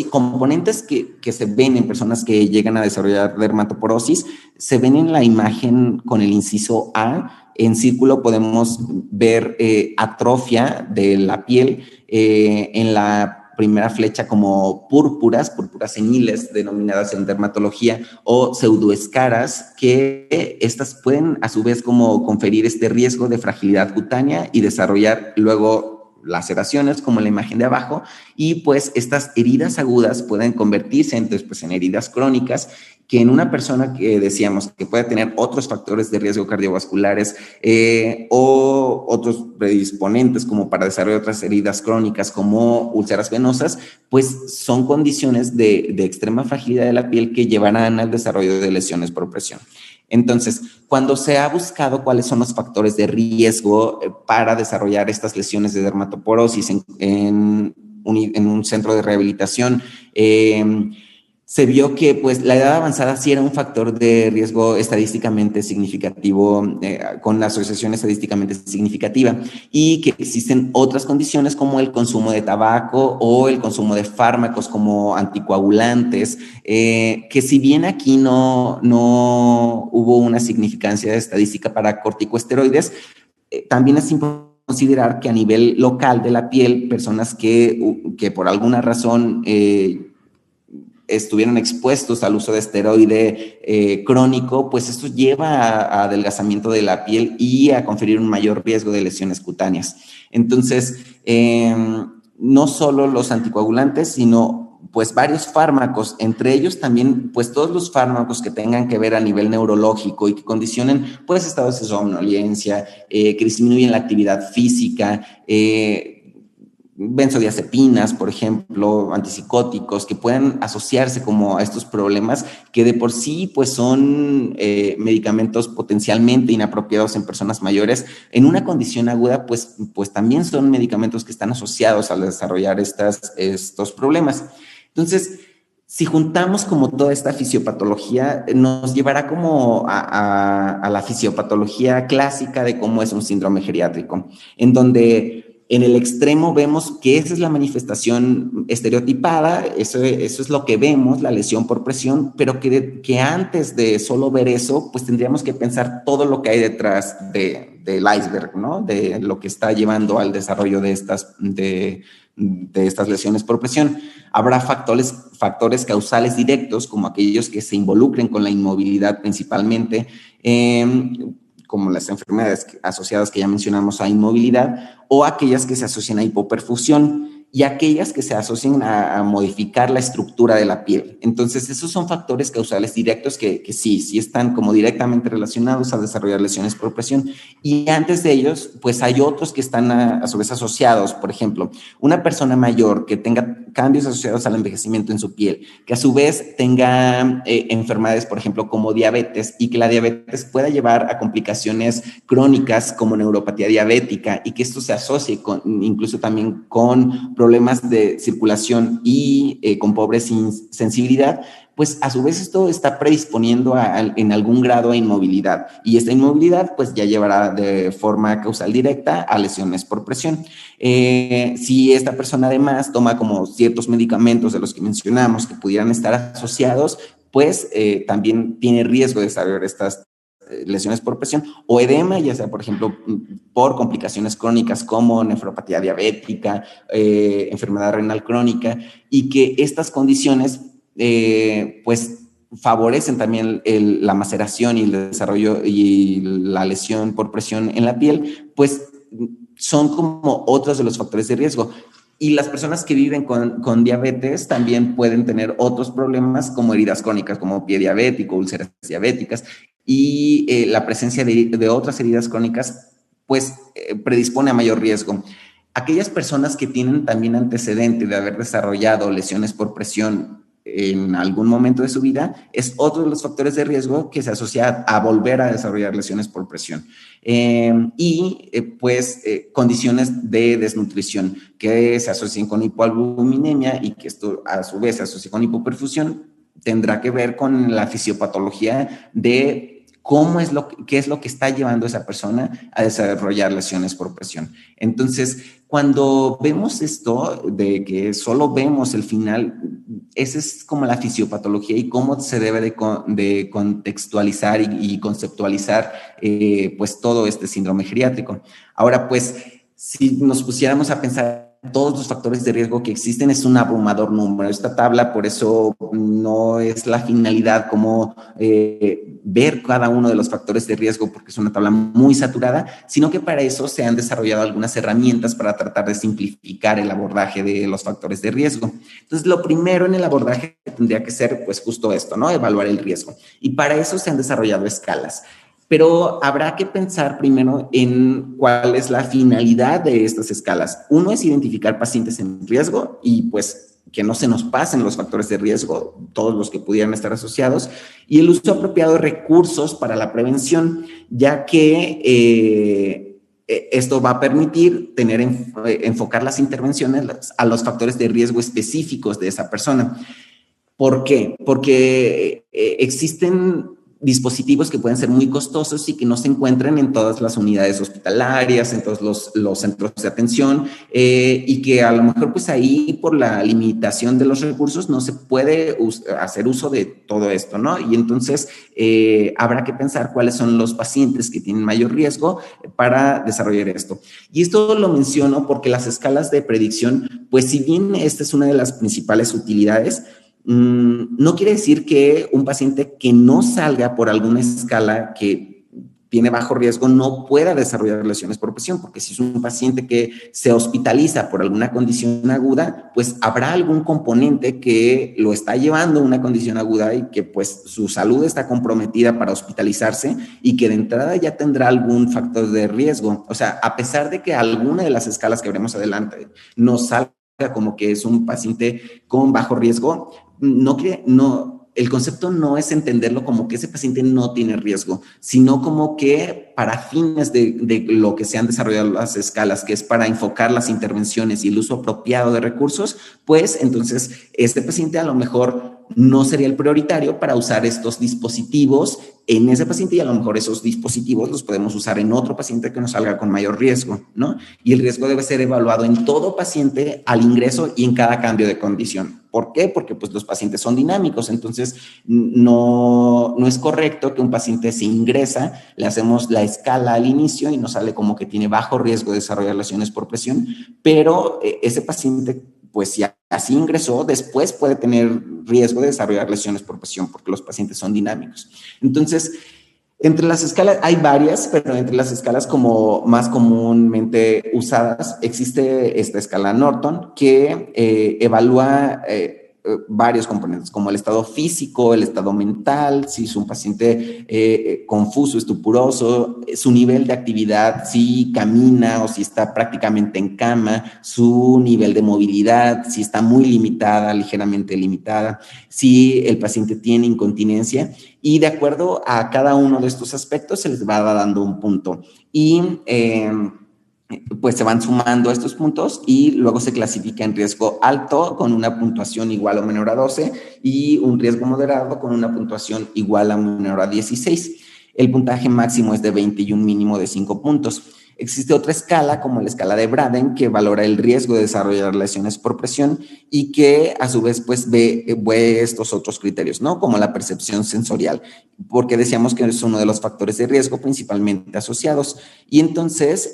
componentes que se ven en personas que llegan a desarrollar dermatoporosis se ven en la imagen con el inciso A. En círculo podemos ver atrofia de la piel, en la primera flecha como púrpuras seniles denominadas en dermatología o pseudoescaras, que estas pueden a su vez como conferir este riesgo de fragilidad cutánea y desarrollar luego laceraciones como en la imagen de abajo, y pues estas heridas agudas pueden convertirse entonces pues en heridas crónicas que en una persona que decíamos que puede tener otros factores de riesgo cardiovasculares o otros predisponentes como para desarrollar otras heridas crónicas como úlceras venosas, pues son condiciones de extrema fragilidad de la piel que llevarán al desarrollo de lesiones por presión. Entonces, cuando se ha buscado cuáles son los factores de riesgo para desarrollar estas lesiones de dermatoporosis en un centro de rehabilitación, se vio que pues la edad avanzada sí era un factor de riesgo estadísticamente significativo, con la asociación estadísticamente significativa, y que existen otras condiciones como el consumo de tabaco o el consumo de fármacos como anticoagulantes, que si bien aquí no hubo una significancia estadística para corticosteroides, también es importante considerar que a nivel local de la piel, personas que por alguna razón estuvieron expuestos al uso de esteroide crónico, pues esto lleva a adelgazamiento de la piel y a conferir un mayor riesgo de lesiones cutáneas. Entonces, no solo los anticoagulantes, sino pues varios fármacos, entre ellos también pues todos los fármacos que tengan que ver a nivel neurológico y que condicionen pues estados de somnolencia, que disminuyen la actividad física, benzodiazepinas, por ejemplo, antipsicóticos, que puedan asociarse como a estos problemas que de por sí pues son medicamentos potencialmente inapropiados en personas mayores. En una condición aguda pues también son medicamentos que están asociados al desarrollar estos problemas. Entonces, si juntamos como toda esta fisiopatología, nos llevará como a la fisiopatología clásica de cómo es un síndrome geriátrico, en donde en el extremo vemos que esa es la manifestación estereotipada, eso es lo que vemos, la lesión por presión, pero que antes de solo ver eso, pues tendríamos que pensar todo lo que hay detrás del iceberg, ¿no? De lo que está llevando al desarrollo de estas lesiones por presión. Habrá factores causales directos, como aquellos que se involucren con la inmovilidad principalmente, como las enfermedades asociadas que ya mencionamos a inmovilidad, o aquellas que se asocian a hipoperfusión y aquellas que se asocian a modificar la estructura de la piel. Entonces, esos son factores causales directos que sí están como directamente relacionados a desarrollar lesiones por presión. Y antes de ellos, pues hay otros que están a su vez asociados. Por ejemplo, una persona mayor que tenga cambios asociados al envejecimiento en su piel, que a su vez tenga enfermedades, por ejemplo, como diabetes, y que la diabetes pueda llevar a complicaciones crónicas como neuropatía diabética, y que esto se asocie incluso también con problemas de circulación y con pobre sensibilidad, pues a su vez esto está predisponiendo en algún grado a inmovilidad, y esta inmovilidad pues ya llevará de forma causal directa a lesiones por presión. Si esta persona además toma como ciertos medicamentos de los que mencionamos que pudieran estar asociados, pues también tiene riesgo de desarrollar estas lesiones por presión o edema, ya sea por ejemplo por complicaciones crónicas como nefropatía diabética, enfermedad renal crónica, y que estas condiciones pues favorecen también la maceración y el desarrollo y la lesión por presión en la piel, pues son como otros de los factores de riesgo. Y las personas que viven con diabetes también pueden tener otros problemas como heridas crónicas, como pie diabético, úlceras diabéticas, y la presencia de otras heridas crónicas pues predispone a mayor riesgo. Aquellas personas que tienen también antecedente de haber desarrollado lesiones por presión en algún momento de su vida, es otro de los factores de riesgo que se asocia a volver a desarrollar lesiones por presión. Condiciones de desnutrición que se asocian con hipoalbuminemia y que esto a su vez se asocia con hipoperfusión, tendrá que ver con la fisiopatología de qué es lo que está llevando a esa persona a desarrollar lesiones por presión. Entonces, cuando vemos esto, de que solo vemos el final, esa es como la fisiopatología y cómo se debe de contextualizar y conceptualizar pues todo este síndrome geriátrico. Ahora, pues, si nos pusiéramos a pensar todos los factores de riesgo que existen, es un abrumador número. Esta tabla, por eso no es la finalidad como ver cada uno de los factores de riesgo, porque es una tabla muy saturada, sino que para eso se han desarrollado algunas herramientas para tratar de simplificar el abordaje de los factores de riesgo. Entonces, lo primero en el abordaje tendría que ser, pues, justo esto, ¿no? Evaluar el riesgo. Y para eso se han desarrollado escalas. Pero habrá que pensar primero en cuál es la finalidad de estas escalas. Uno es identificar pacientes en riesgo y pues que no se nos pasen los factores de riesgo, todos los que pudieran estar asociados, y el uso apropiado de recursos para la prevención, ya que esto va a permitir enfocar las intervenciones a los factores de riesgo específicos de esa persona. ¿Por qué? Porque existen dispositivos que pueden ser muy costosos y que no se encuentran en todas las unidades hospitalarias, en todos los centros de atención, y que a lo mejor pues ahí por la limitación de los recursos no se puede hacer uso de todo esto, ¿no? Y entonces habrá que pensar cuáles son los pacientes que tienen mayor riesgo para desarrollar esto. Y esto lo menciono porque las escalas de predicción, pues si bien esta es una de las principales utilidades, no quiere decir que un paciente que no salga por alguna escala que tiene bajo riesgo no pueda desarrollar lesiones por presión, porque si es un paciente que se hospitaliza por alguna condición aguda, pues habrá algún componente que lo está llevando a una condición aguda y que pues su salud está comprometida para hospitalizarse y que de entrada ya tendrá algún factor de riesgo. O sea, a pesar de que alguna de las escalas que veremos adelante no salga como que es un paciente con bajo riesgo, el concepto no es entenderlo como que ese paciente no tiene riesgo, sino como que para fines de lo que se han desarrollado las escalas, que es para enfocar las intervenciones y el uso apropiado de recursos, pues entonces este paciente a lo mejor no sería el prioritario para usar estos dispositivos en ese paciente y a lo mejor esos dispositivos los podemos usar en otro paciente que nos salga con mayor riesgo, ¿no? Y el riesgo debe ser evaluado en todo paciente al ingreso y en cada cambio de condición. ¿Por qué? Porque pues los pacientes son dinámicos, entonces no es correcto que un paciente se ingresa, le hacemos la escala al inicio y nos sale como que tiene bajo riesgo de desarrollar lesiones por presión, pero ese paciente pues si así ingresó, después puede tener riesgo de desarrollar lesiones por presión porque los pacientes son dinámicos. Entonces, entre las escalas, hay varias, pero entre las escalas como más comúnmente usadas, existe esta escala Norton que evalúa varios componentes, como el estado físico, el estado mental, si es un paciente confuso, estupuroso, su nivel de actividad, si camina o si está prácticamente en cama, su nivel de movilidad, si está muy limitada, ligeramente limitada, si el paciente tiene incontinencia, y de acuerdo a cada uno de estos aspectos se les va dando un punto. Y pues se van sumando estos puntos y luego se clasifica en riesgo alto con una puntuación igual o menor a 12 y un riesgo moderado con una puntuación igual o menor a 16. El puntaje máximo es de 20 y un mínimo de 5 puntos. Existe otra escala, como la escala de Braden, que valora el riesgo de desarrollar lesiones por presión y que a su vez pues ve estos otros criterios, ¿no? Como la percepción sensorial, porque decíamos que es uno de los factores de riesgo principalmente asociados. Y entonces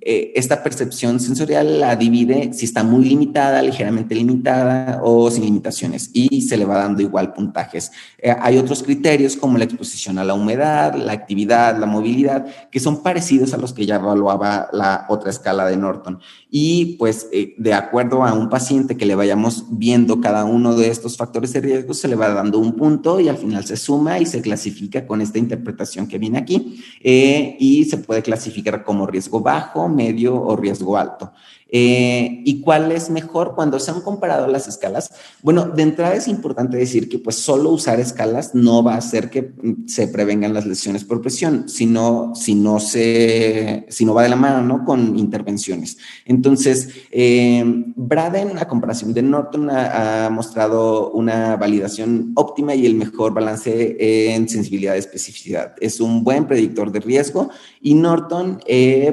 esta percepción sensorial la divide si está muy limitada, ligeramente limitada o sin limitaciones, y se le va dando igual puntajes. Hay otros criterios como la exposición a la humedad, la actividad, la movilidad, que son parecidos a los que ya evaluaba la otra escala de Norton. Y pues de acuerdo a un paciente que le vayamos viendo cada uno de estos factores de riesgo, se le va dando un punto y al final se suma y se clasifica con esta interpretación que viene aquí, y se puede clasificar como riesgo bajo, medio o riesgo alto. ¿Y cuál es mejor cuando se han comparado las escalas? Bueno, de entrada es importante decir que pues solo usar escalas no va a hacer que se prevengan las lesiones por presión, sino si no va de la mano, ¿no?, con intervenciones. Entonces, Braden, a comparación de Norton, ha mostrado una validación óptima y el mejor balance en sensibilidad y especificidad. Es un buen predictor de riesgo, y Norton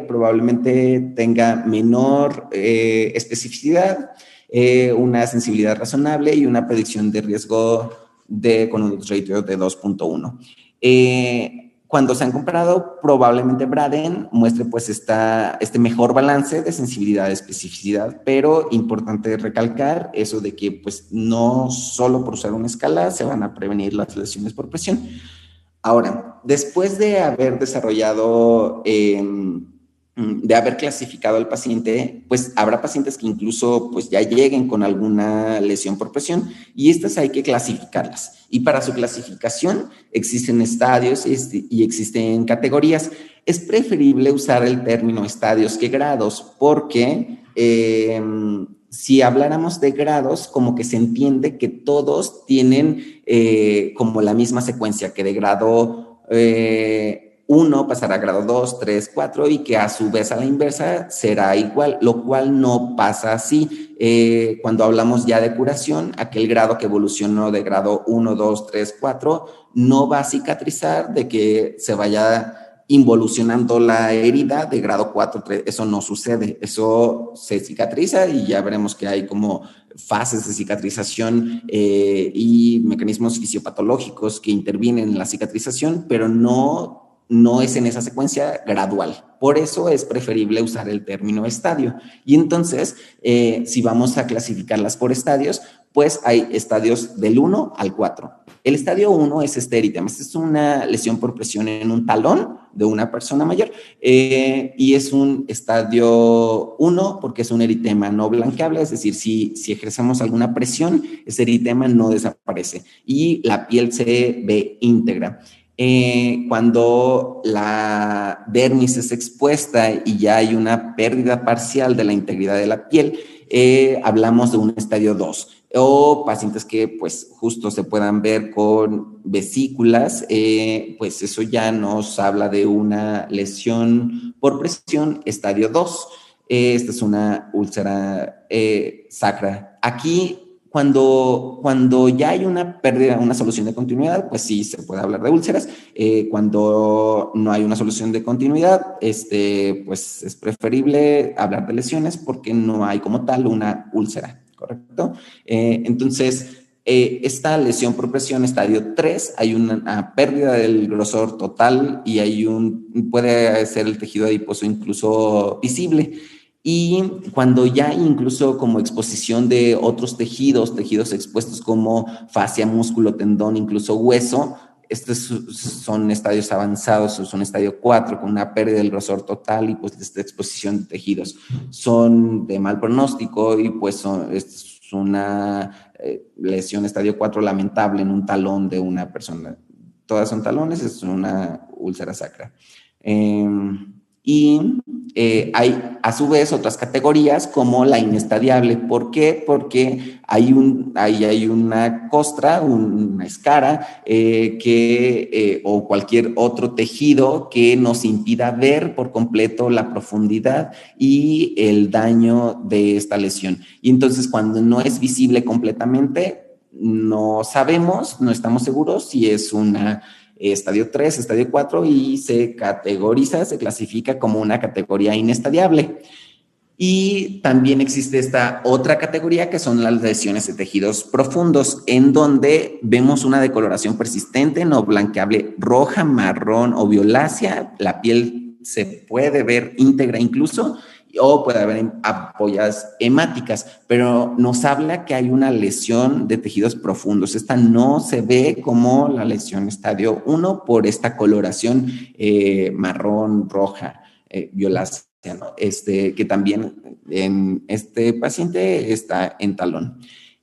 probablemente tenga menor especificidad, una sensibilidad razonable y una predicción de riesgo con un ratio de 2.1. Cuando se han comparado, probablemente Braden muestre pues este mejor balance de sensibilidad y especificidad, pero importante recalcar eso de que pues no solo por usar una escala se van a prevenir las lesiones por presión. Ahora, después de haber desarrollado, de haber clasificado al paciente, pues habrá pacientes que incluso pues ya lleguen con alguna lesión por presión, y estas hay que clasificarlas. Y para su clasificación existen estadios y existen categorías. Es preferible usar el término estadios que grados, porque si habláramos de grados, como que se entiende que todos tienen como la misma secuencia, que de grado 1 pasará a grado 2, 3, 4, y que a su vez a la inversa será igual, lo cual no pasa así. Cuando hablamos ya de curación, aquel grado que evolucionó de grado 1, 2, 3, 4 no va a cicatrizar de que se vaya involucionando la herida de grado 4, 3, eso no sucede, eso se cicatriza y ya veremos que hay como fases de cicatrización y mecanismos fisiopatológicos que intervienen en la cicatrización, pero no es en esa secuencia gradual. Por eso es preferible usar el término estadio. Y entonces, si vamos a clasificarlas por estadios, pues hay estadios del 1 al 4. El estadio 1 es este eritema. Esta es una lesión por presión en un talón de una persona mayor, y es un estadio 1 porque es un eritema no blanqueable, es decir, si ejercemos alguna presión, ese eritema no desaparece y la piel se ve íntegra. Cuando la dermis es expuesta y ya hay una pérdida parcial de la integridad de la piel, hablamos de un estadio 2, o pacientes que pues justo se puedan ver con vesículas, pues eso ya nos habla de una lesión por presión estadio 2. Esta es una úlcera sacra. Aquí, cuando ya hay una pérdida, una solución de continuidad, pues sí se puede hablar de úlceras. Cuando no hay una solución de continuidad, pues es preferible hablar de lesiones porque no hay como tal una úlcera, ¿correcto? Entonces, esta lesión por presión estadio 3, hay una pérdida del grosor total y puede ser el tejido adiposo incluso visible. Y cuando ya hay incluso como exposición de otros tejidos expuestos como fascia, músculo, tendón, incluso hueso, estos son estadios avanzados, son estadio 4, con una pérdida del grosor total y pues esta exposición de tejidos. Son de mal pronóstico y pues es una lesión estadio 4 lamentable en un talón de una persona. Todas son talones, es una úlcera sacra. Y hay a su vez otras categorías como la inestadiable. ¿Por qué? Porque hay una costra, una escara o cualquier otro tejido que nos impida ver por completo la profundidad y el daño de esta lesión. Y entonces cuando no es visible completamente, no sabemos, no estamos seguros si es una estadio 3, estadio 4 y se clasifica como una categoría inestadiable. Y también existe esta otra categoría que son las lesiones de tejidos profundos, en donde vemos una decoloración persistente, no blanqueable, roja, marrón o violácea, la piel se puede ver íntegra incluso, o puede haber ampollas hemáticas, pero nos habla que hay una lesión de tejidos profundos. Esta no se ve como la lesión estadio 1 por esta coloración marrón, roja, violácea, ¿no? Que también en este paciente está en talón.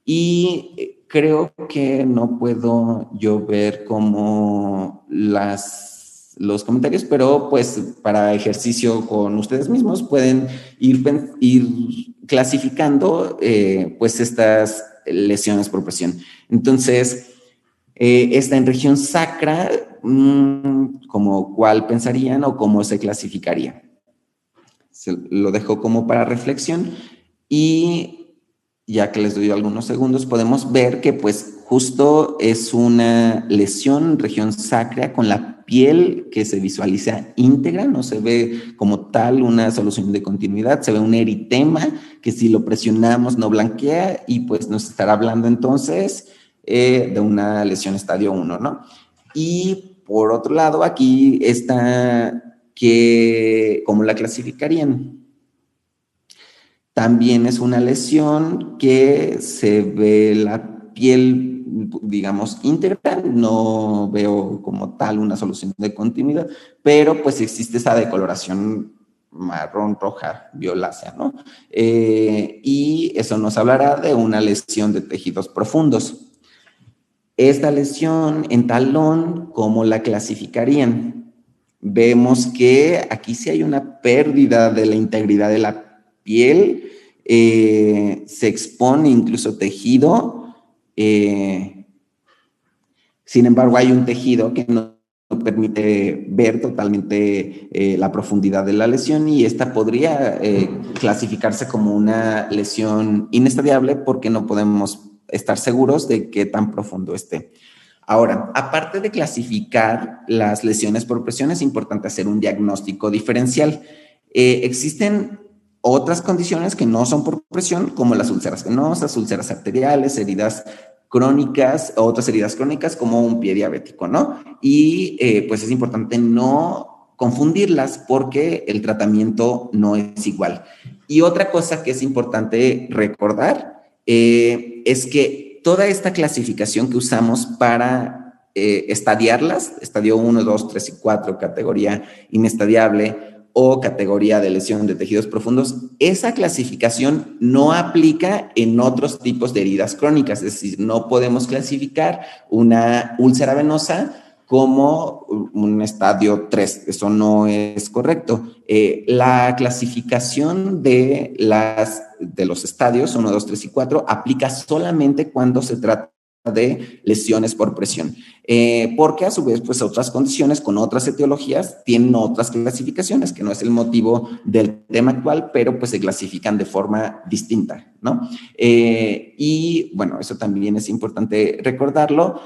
Y creo que no puedo yo ver como los comentarios, pero pues para ejercicio con ustedes mismos pueden ir clasificando pues estas lesiones por presión. Entonces, está en región sacra, ¿como cuál pensarían o cómo se clasificaría? Lo dejo como para reflexión y ya que les doy algunos segundos, podemos ver que pues justo es una lesión en región sacra con la piel que se visualiza íntegra, no se ve como tal una solución de continuidad, se ve un eritema que si lo presionamos no blanquea y pues nos estará hablando entonces de una lesión estadio 1, ¿no? Y por otro lado, aquí está ¿cómo la clasificarían? También es una lesión que se ve la piel, digamos, íntegra. No veo como tal una solución de continuidad, pero pues existe esa decoloración marrón, roja, violácea, ¿no? Y eso nos hablará de una lesión de tejidos profundos. Esta lesión en talón, ¿cómo la clasificarían? Vemos que aquí sí hay una pérdida de la integridad de la piel, se expone incluso tejido, sin embargo hay un tejido que no permite ver totalmente la profundidad de la lesión y esta podría clasificarse como una lesión inestadiable porque no podemos estar seguros de qué tan profundo esté. Ahora, aparte de clasificar las lesiones por presión, es importante hacer un diagnóstico diferencial. Existen otras condiciones que no son por presión, como las úlceras venosas, úlceras arteriales, heridas crónicas, otras heridas crónicas como un pie diabético, ¿no? Y pues es importante no confundirlas porque el tratamiento no es igual. Y otra cosa que es importante recordar es que toda esta clasificación que usamos para estadiarlas, estadio 1, 2, 3 y 4, categoría inestadiable o categoría de lesión de tejidos profundos, esa clasificación no aplica en otros tipos de heridas crónicas, es decir, no podemos clasificar una úlcera venosa como un estadio 3, eso no es correcto. La clasificación de los estadios 1, 2, 3 y 4 aplica solamente cuando se trata de lesiones por presión, porque a su vez pues otras condiciones con otras etiologías tienen otras clasificaciones, que no es el motivo del tema actual, pero pues se clasifican de forma distinta, ¿no? Y bueno, eso también es importante recordarlo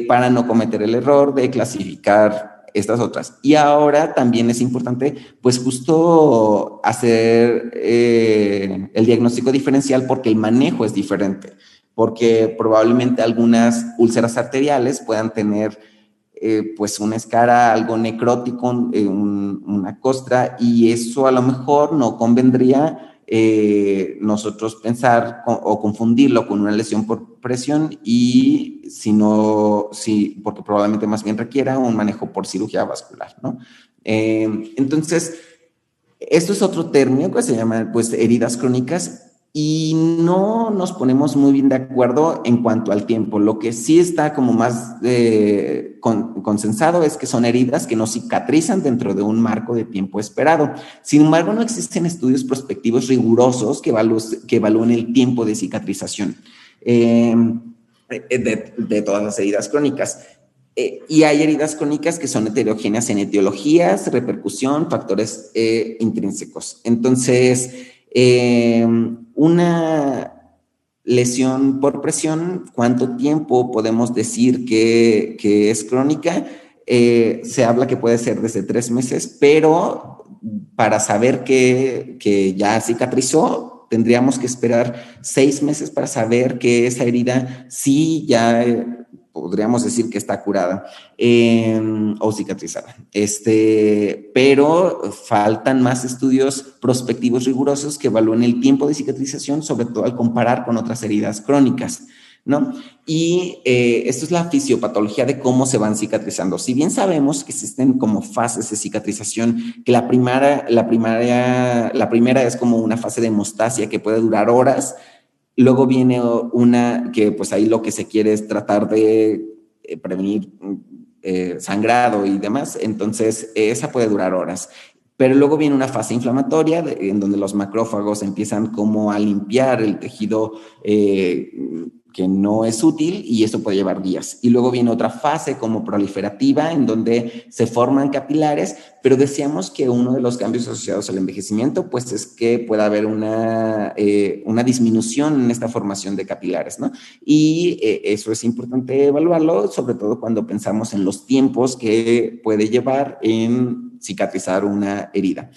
para no cometer el error de clasificar estas otras. Y ahora también es importante, pues justo hacer el diagnóstico diferencial porque el manejo es diferente, porque probablemente algunas úlceras arteriales puedan tener pues una escara, algo necrótico, una costra, y eso a lo mejor no convendría nosotros pensar o confundirlo con una lesión por presión y porque probablemente más bien requiera un manejo por cirugía vascular, ¿no? Entonces, esto es otro término que se llama pues heridas crónicas y no nos ponemos muy bien de acuerdo en cuanto al tiempo. Lo que sí está como más consensado es que son heridas que no cicatrizan dentro de un marco de tiempo esperado. Sin embargo, no existen estudios prospectivos rigurosos que evalúen el tiempo de cicatrización de todas las heridas crónicas. Y hay heridas crónicas que son heterogéneas en etiologías, repercusión, factores intrínsecos. Entonces, una lesión por presión, ¿cuánto tiempo podemos decir que es crónica? Se habla que puede ser desde 3 meses, pero para saber que ya cicatrizó, tendríamos que esperar 6 meses para saber que esa herida sí ya podríamos decir que está curada o cicatrizada. Pero faltan más estudios prospectivos rigurosos que evalúen el tiempo de cicatrización, sobre todo al comparar con otras heridas crónicas, ¿no? Y esto es la fisiopatología de cómo se van cicatrizando. Si bien sabemos que existen como fases de cicatrización, que la primera es como una fase de hemostasia que puede durar horas. Luego viene una que pues ahí lo que se quiere es tratar de prevenir sangrado y demás, entonces esa puede durar horas. Pero luego viene una fase inflamatoria en donde los macrófagos empiezan como a limpiar el tejido que no es útil y esto puede llevar días. Y luego viene otra fase como proliferativa en donde se forman capilares, pero decíamos que uno de los cambios asociados al envejecimiento pues es que puede haber una disminución en esta formación de capilares, ¿no? Y eso es importante evaluarlo, sobre todo cuando pensamos en los tiempos que puede llevar en cicatrizar una herida.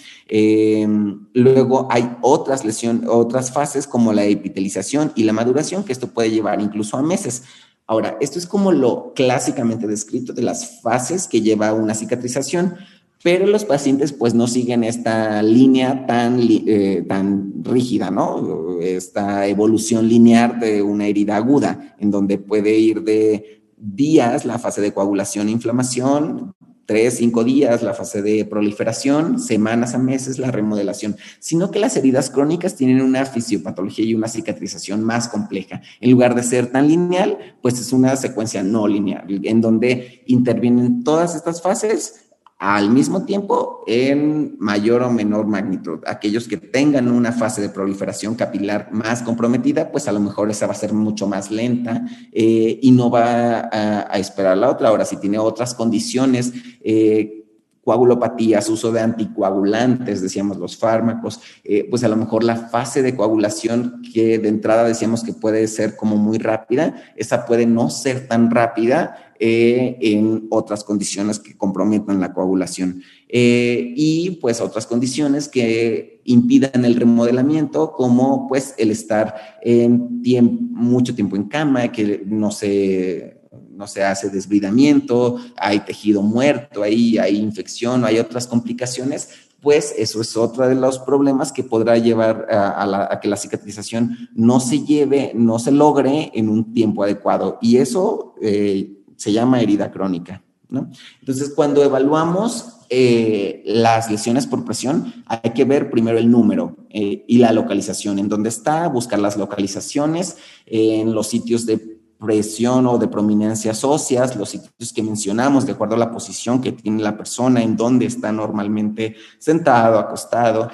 Luego hay otras fases como la epitelización y la maduración, que esto puede llevar incluso a meses. Ahora, esto es como lo clásicamente descrito de las fases que lleva una cicatrización, pero los pacientes pues no siguen esta línea tan rígida, ¿no? Esta evolución lineal de una herida aguda, en donde puede ir de días la fase de coagulación e inflamación, 3, 5 días la fase de proliferación, semanas a meses la remodelación, sino que las heridas crónicas tienen una fisiopatología y una cicatrización más compleja. En lugar de ser tan lineal, pues es una secuencia no lineal, en donde intervienen todas estas fases al mismo tiempo en mayor o menor magnitud. Aquellos que tengan una fase de proliferación capilar más comprometida, pues a lo mejor esa va a ser mucho más lenta y no va a esperar la otra. Ahora, si tiene otras condiciones, coagulopatías, uso de anticoagulantes, decíamos los fármacos, pues a lo mejor la fase de coagulación que de entrada decíamos que puede ser como muy rápida, esa puede no ser tan rápida en otras condiciones que comprometan la coagulación y pues otras condiciones que impidan el remodelamiento, como pues el estar mucho tiempo en cama, que no se hace desbridamiento, hay tejido muerto, ahí hay infección, hay otras complicaciones, pues eso es otro de los problemas que podrá llevar a que la cicatrización no se logre en un tiempo adecuado, y eso se llama herida crónica, ¿no? Entonces, cuando evaluamos las lesiones por presión, hay que ver primero el número y la localización, en dónde está, buscar las localizaciones en los sitios de presión o de prominencias óseas, los sitios que mencionamos, de acuerdo a la posición que tiene la persona, en dónde está normalmente sentado, acostado,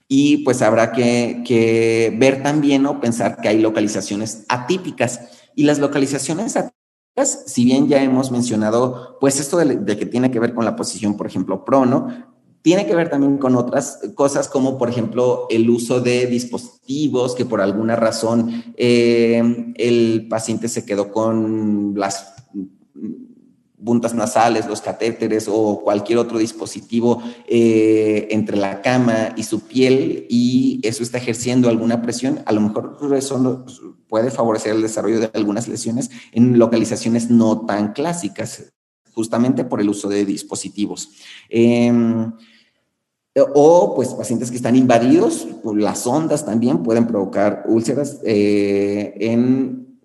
y pues habrá que ver también o pensar que hay localizaciones atípicas. Y las localizaciones atípicas, si bien ya hemos mencionado, pues esto de que tiene que ver con la posición, por ejemplo, prono, tiene que ver también con otras cosas como, por ejemplo, el uso de dispositivos que por alguna razón el paciente se quedó con las puntas nasales, los catéteres o cualquier otro dispositivo entre la cama y su piel, y eso está ejerciendo alguna presión. A lo mejor eso puede favorecer el desarrollo de algunas lesiones en localizaciones no tan clásicas, justamente por el uso de dispositivos. O pues pacientes que están invadidos, pues, las ondas también pueden provocar úlceras en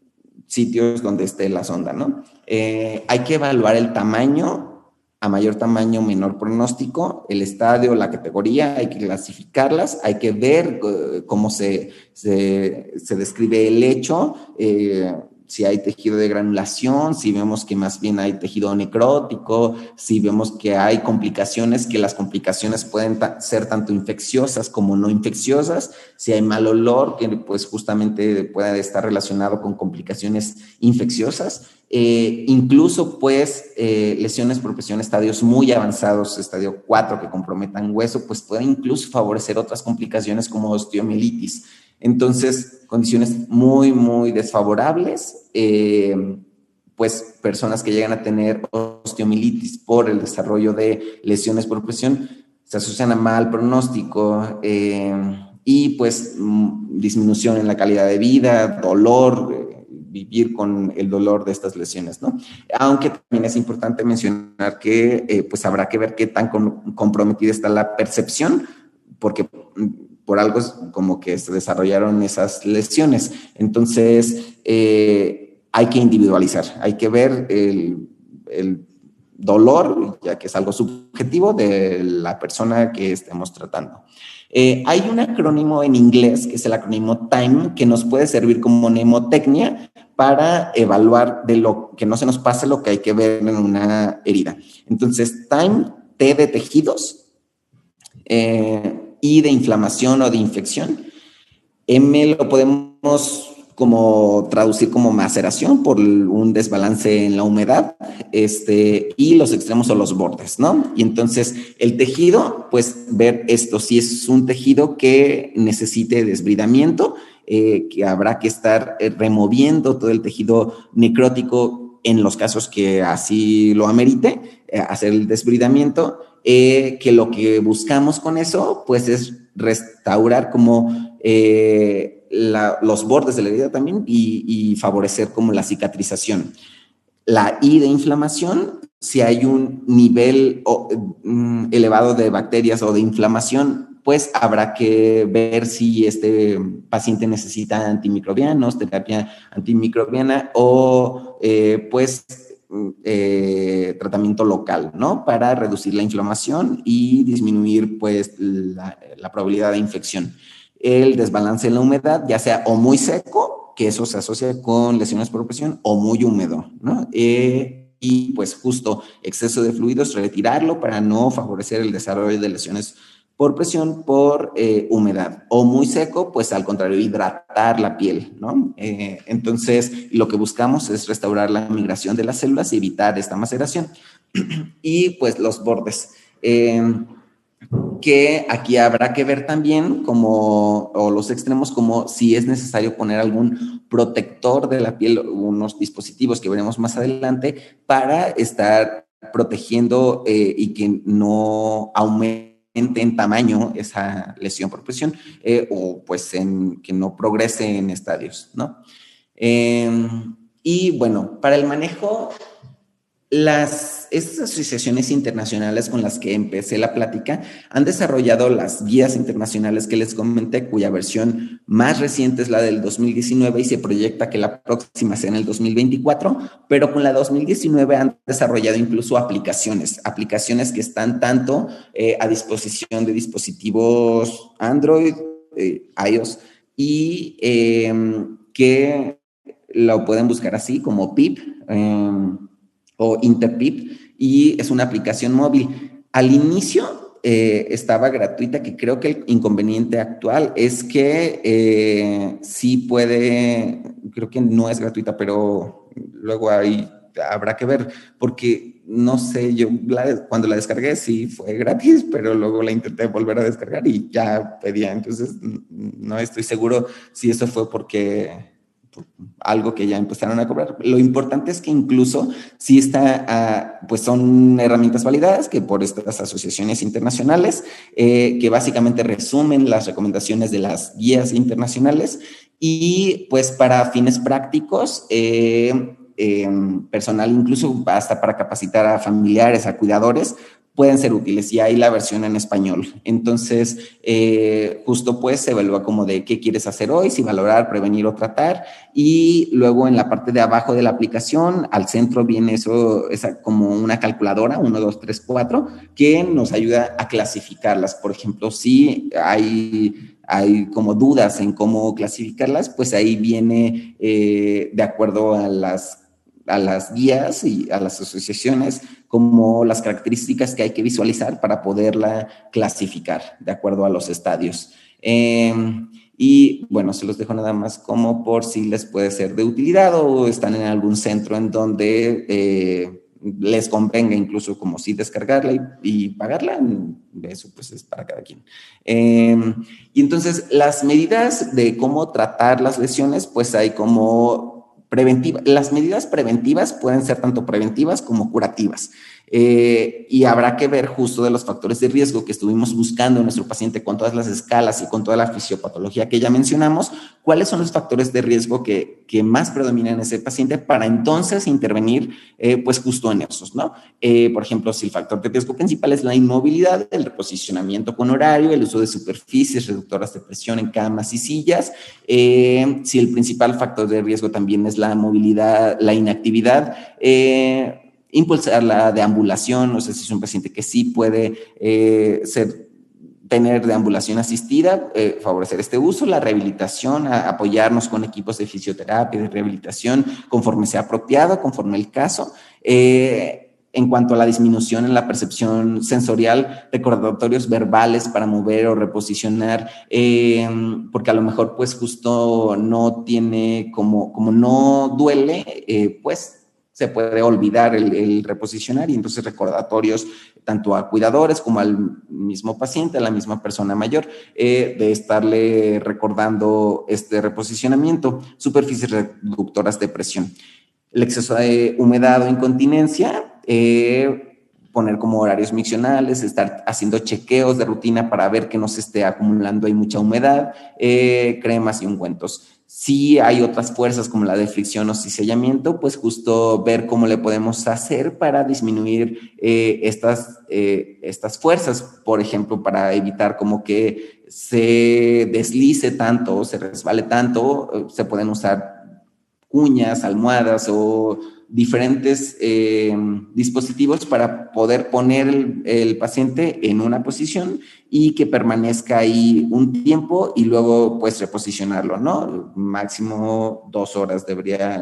sitios donde esté la sonda, ¿no? Hay que evaluar el tamaño, a mayor tamaño, menor pronóstico, el estadio, la categoría, hay que clasificarlas, hay que ver cómo se describe el hecho, si hay tejido de granulación, si vemos que más bien hay tejido necrótico, si vemos que hay complicaciones, que las complicaciones pueden ser tanto infecciosas como no infecciosas, si hay mal olor, que pues justamente puede estar relacionado con complicaciones infecciosas, incluso pues lesiones por presión, estadios muy avanzados, estadio 4 que comprometan hueso, pues pueden incluso favorecer otras complicaciones como osteomielitis. Entonces, condiciones muy, muy desfavorables, pues personas que llegan a tener osteomielitis por el desarrollo de lesiones por presión se asocian a mal pronóstico y pues disminución en la calidad de vida, dolor, vivir con el dolor de estas lesiones, ¿no? Aunque también es importante mencionar que pues habrá que ver qué tan comprometida está la percepción, porque por algo es como que se desarrollaron esas lesiones. Entonces, hay que individualizar, hay que ver el dolor, ya que es algo subjetivo de la persona que estemos tratando. Hay un acrónimo en inglés, que es el acrónimo TIME, que nos puede servir como mnemotecnia para evaluar de lo que no se nos pase lo que hay que ver en una herida. Entonces, TIME, T de tejidos, I de inflamación o de infección, M lo podemos como traducir como maceración por un desbalance en la humedad, y los extremos o los bordes, ¿no? Y entonces el tejido, pues ver esto, si es un tejido que necesite desbridamiento, que habrá que estar removiendo todo el tejido necrótico en los casos que así lo amerite, hacer el desbridamiento, que lo que buscamos con eso, pues es restaurar como los bordes de la herida también y favorecer como la cicatrización. La I de inflamación, si hay un nivel elevado de bacterias o de inflamación, pues habrá que ver si este paciente necesita antimicrobianos, terapia antimicrobiana o tratamiento local, ¿no? Para reducir la inflamación y disminuir pues la probabilidad de infección. El desbalance en la humedad, ya sea o muy seco, que eso se asocia con lesiones por presión, o muy húmedo, ¿no? Y pues justo exceso de fluidos, retirarlo para no favorecer el desarrollo de lesiones por presión, por humedad. O muy seco, pues al contrario, hidratar la piel, ¿no? Entonces, lo que buscamos es restaurar la migración de las células y evitar esta maceración. Y pues los bordes. Que aquí habrá que ver también o los extremos, como si es necesario poner algún protector de la piel, unos dispositivos que veremos más adelante para estar protegiendo y que no aumente en tamaño esa lesión por presión o pues que no progrese en estadios, ¿no? Y bueno, para el manejo, estas asociaciones internacionales con las que empecé la plática han desarrollado las guías internacionales que les comenté, cuya versión más reciente es la del 2019 y se proyecta que la próxima sea en el 2024, pero con la 2019 han desarrollado incluso aplicaciones que están tanto a disposición de dispositivos Android, iOS, y que lo pueden buscar así como PIP, o Interpip, y es una aplicación móvil. Al inicio estaba gratuita, que creo que el inconveniente actual es que sí puede, creo que no es gratuita, pero luego habrá que ver, porque no sé, yo cuando la descargué sí fue gratis, pero luego la intenté volver a descargar y ya pedía, entonces no estoy seguro si eso fue porque algo que ya empezaron a cobrar. Lo importante es que incluso si pues son herramientas validadas que por estas asociaciones internacionales que básicamente resumen las recomendaciones de las guías internacionales y pues para fines prácticos personal, incluso hasta para capacitar a familiares, a cuidadores, pueden ser útiles y hay la versión en español. Entonces, justo pues se evalúa como de qué quieres hacer hoy, si valorar, prevenir o tratar, y luego en la parte de abajo de la aplicación, al centro viene esa como una calculadora, 1, 2, 3, 4, que nos ayuda a clasificarlas. Por ejemplo, si hay como dudas en cómo clasificarlas, pues ahí viene de acuerdo a las guías y a las asociaciones, como las características que hay que visualizar para poderla clasificar de acuerdo a los estadios. Y bueno, se los dejo nada más como por si les puede ser de utilidad o están en algún centro en donde les convenga incluso como si descargarla y pagarla. Eso pues es para cada quien. Y entonces las medidas de cómo tratar las lesiones, pues hay como preventiva. Las medidas preventivas pueden ser tanto preventivas como curativas. Y habrá que ver justo de los factores de riesgo que estuvimos buscando en nuestro paciente con todas las escalas y con toda la fisiopatología que ya mencionamos, cuáles son los factores de riesgo que más predominan en ese paciente para entonces intervenir pues justo en esos, ¿no? Por ejemplo, si el factor de riesgo principal es la inmovilidad, el reposicionamiento con horario, el uso de superficies reductoras de presión en camas y sillas, si el principal factor de riesgo también es la movilidad, la inactividad, impulsar la deambulación, no sé si es un paciente que sí puede tener deambulación asistida, favorecer este uso, la rehabilitación, apoyarnos con equipos de fisioterapia, de rehabilitación, conforme sea apropiado, conforme el caso. En cuanto a la disminución en la percepción sensorial, recordatorios verbales para mover o reposicionar, porque a lo mejor pues justo no tiene, como no duele, pues se puede olvidar el reposicionar, y entonces recordatorios tanto a cuidadores como al mismo paciente, a la misma persona mayor, de estarle recordando este reposicionamiento. Superficies reductoras de presión. El exceso de humedad o incontinencia, poner como horarios miccionales, estar haciendo chequeos de rutina para ver que no se esté acumulando ahí mucha humedad, cremas y ungüentos. Si hay otras fuerzas como la de fricción o cizellamiento, pues justo ver cómo le podemos hacer para disminuir estas fuerzas, por ejemplo, para evitar como que se deslice tanto o se resbale tanto, se pueden usar cuñas, almohadas o diferentes dispositivos para poder poner el paciente en una posición y que permanezca ahí un tiempo y luego pues reposicionarlo, ¿no? Máximo 2 horas,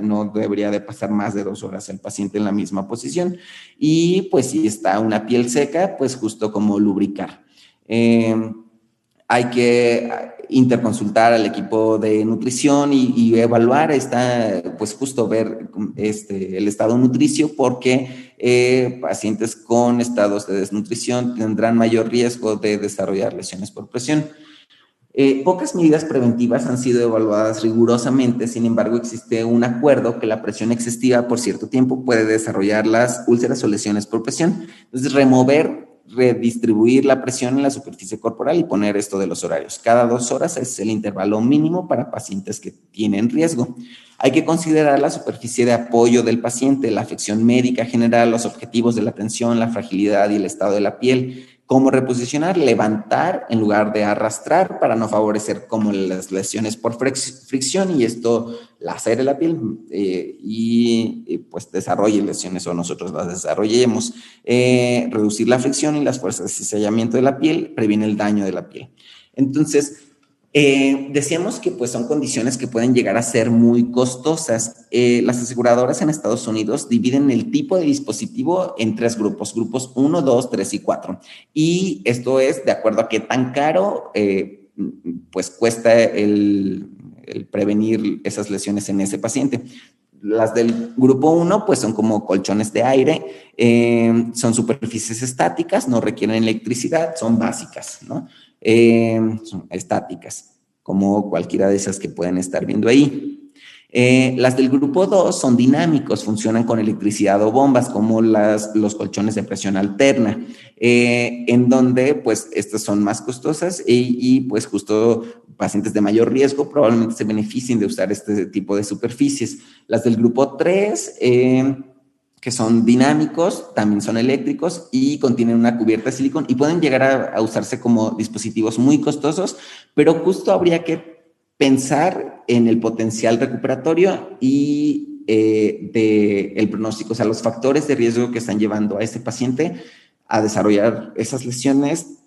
no debería de pasar más de 2 horas el paciente en la misma posición. Y pues si está una piel seca, pues justo como lubricar. Hay que interconsultar al equipo de nutrición y evaluar pues justo ver el estado nutricio, porque pacientes con estados de desnutrición tendrán mayor riesgo de desarrollar lesiones por presión. Pocas medidas preventivas han sido evaluadas rigurosamente, sin embargo existe un acuerdo que la presión excesiva por cierto tiempo puede desarrollar las úlceras o lesiones por presión. Entonces, redistribuir la presión en la superficie corporal y poner esto de los horarios. Cada 2 horas es el intervalo mínimo para pacientes que tienen riesgo. Hay que considerar la superficie de apoyo del paciente, la afección médica general, los objetivos de la atención, la fragilidad y el estado de la piel. Cómo reposicionar, levantar en lugar de arrastrar para no favorecer como las lesiones por fricción y esto lacere la piel y pues desarrolle lesiones o nosotros las desarrollemos. Reducir la fricción y las fuerzas de cizallamiento de la piel previene el daño de la piel. Entonces, decíamos que pues son condiciones que pueden llegar a ser muy costosas. Las aseguradoras en Estados Unidos dividen el tipo de dispositivo en 3 grupos, grupos 1, 2, 3 y 4. Y esto es de acuerdo a qué tan caro pues cuesta el prevenir esas lesiones en ese paciente. Las del grupo 1 pues son como colchones de aire, son superficies estáticas, no requieren electricidad, son básicas, ¿no? Son estáticas, como cualquiera de esas que pueden estar viendo ahí. Las del grupo 2 son dinámicos, funcionan con electricidad o bombas, como los colchones de presión alterna, en donde pues estas son más costosas y pues justo pacientes de mayor riesgo probablemente se beneficien de usar este tipo de superficies. Las del grupo 3, que son dinámicos, también son eléctricos y contienen una cubierta de silicón y pueden llegar a usarse como dispositivos muy costosos, pero justo habría que pensar en el potencial recuperatorio y del pronóstico, o sea, los factores de riesgo que están llevando a este paciente a desarrollar esas lesiones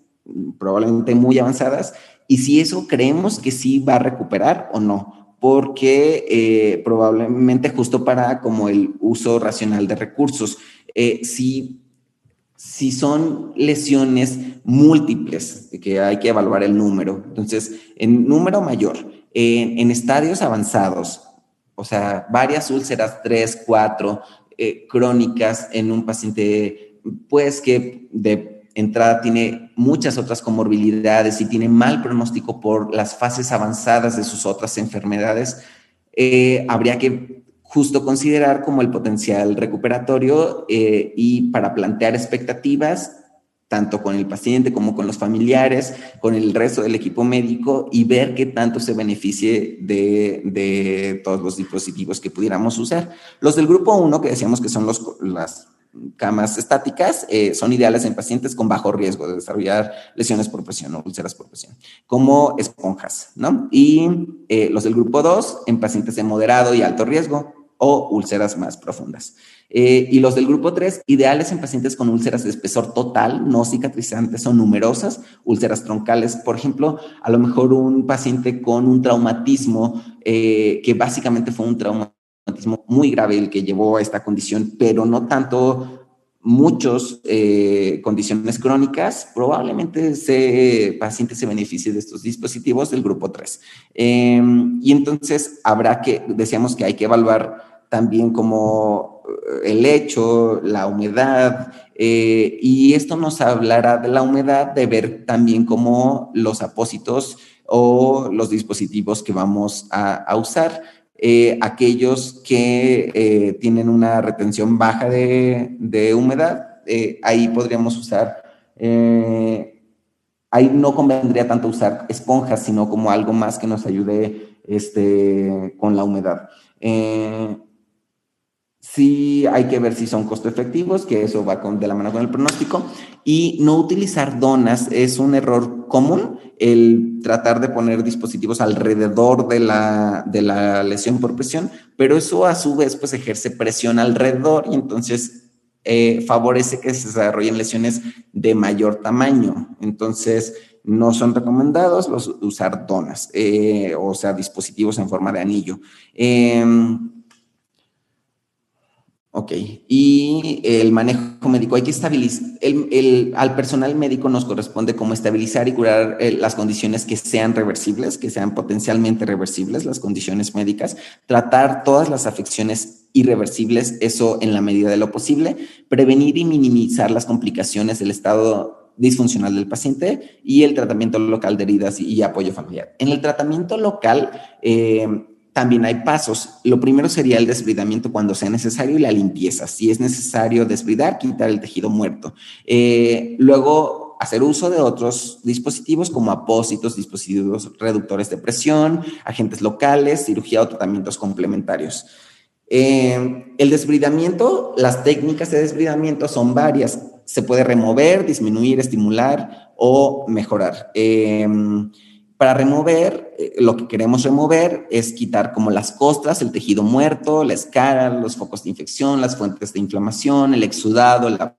probablemente muy avanzadas y si eso creemos que sí va a recuperar o no, porque probablemente justo para como el uso racional de recursos. Si son lesiones múltiples, que hay que evaluar el número, entonces en número mayor, en estadios avanzados, o sea, varias úlceras, 3, 4, crónicas en un paciente, pues que de entrada tiene muchas otras comorbilidades y tiene mal pronóstico por las fases avanzadas de sus otras enfermedades, habría que justo considerar como el potencial recuperatorio y para plantear expectativas tanto con el paciente como con los familiares, con el resto del equipo médico y ver qué tanto se beneficie de todos los dispositivos que pudiéramos usar. Los del grupo 1, que decíamos que son las camas estáticas, son ideales en pacientes con bajo riesgo de desarrollar lesiones por presión o úlceras por presión, como esponjas, ¿no? Y los del grupo 2 en pacientes de moderado y alto riesgo o úlceras más profundas. Y los del grupo 3, ideales en pacientes con úlceras de espesor total, no cicatrizantes o numerosas, úlceras troncales. Por ejemplo, a lo mejor un paciente con un traumatismo, que básicamente fue un traumatismo muy grave el que llevó a esta condición, pero no tanto muchas condiciones crónicas, probablemente ese paciente se beneficie de estos dispositivos del grupo 3. Y entonces decíamos que hay que evaluar también como el lecho, la humedad, y esto nos hablará de la humedad, de ver también cómo los apósitos o los dispositivos que vamos a usar, aquellos que tienen una retención baja de humedad, ahí podríamos usar, ahí no convendría tanto usar esponjas, sino como algo más que nos ayude con la humedad. Sí, hay que ver si son costo efectivos, que eso va de la mano con el pronóstico, y no utilizar donas es un error común, el tratar de poner dispositivos alrededor de la lesión por presión, pero eso a su vez pues ejerce presión alrededor y entonces favorece que se desarrollen lesiones de mayor tamaño. Entonces no son recomendados usar donas, o sea, dispositivos en forma de anillo. Ok, y el manejo médico, hay que estabilizar, al personal médico nos corresponde como estabilizar y curar las condiciones que sean reversibles, que sean potencialmente reversibles, las condiciones médicas, tratar todas las afecciones irreversibles, eso en la medida de lo posible, prevenir y minimizar las complicaciones del estado disfuncional del paciente y el tratamiento local de heridas y apoyo familiar. En el tratamiento local, también hay pasos. Lo primero sería el desbridamiento cuando sea necesario y la limpieza. Si es necesario desbridar, quitar el tejido muerto. Luego, hacer uso de otros dispositivos como apósitos, dispositivos reductores de presión, agentes locales, cirugía o tratamientos complementarios. El desbridamiento, las técnicas de desbridamiento son varias. Se puede remover, disminuir, estimular o mejorar. Para remover, lo que queremos remover es quitar como las costras, el tejido muerto, la escara, los focos de infección, las fuentes de inflamación, el exudado, la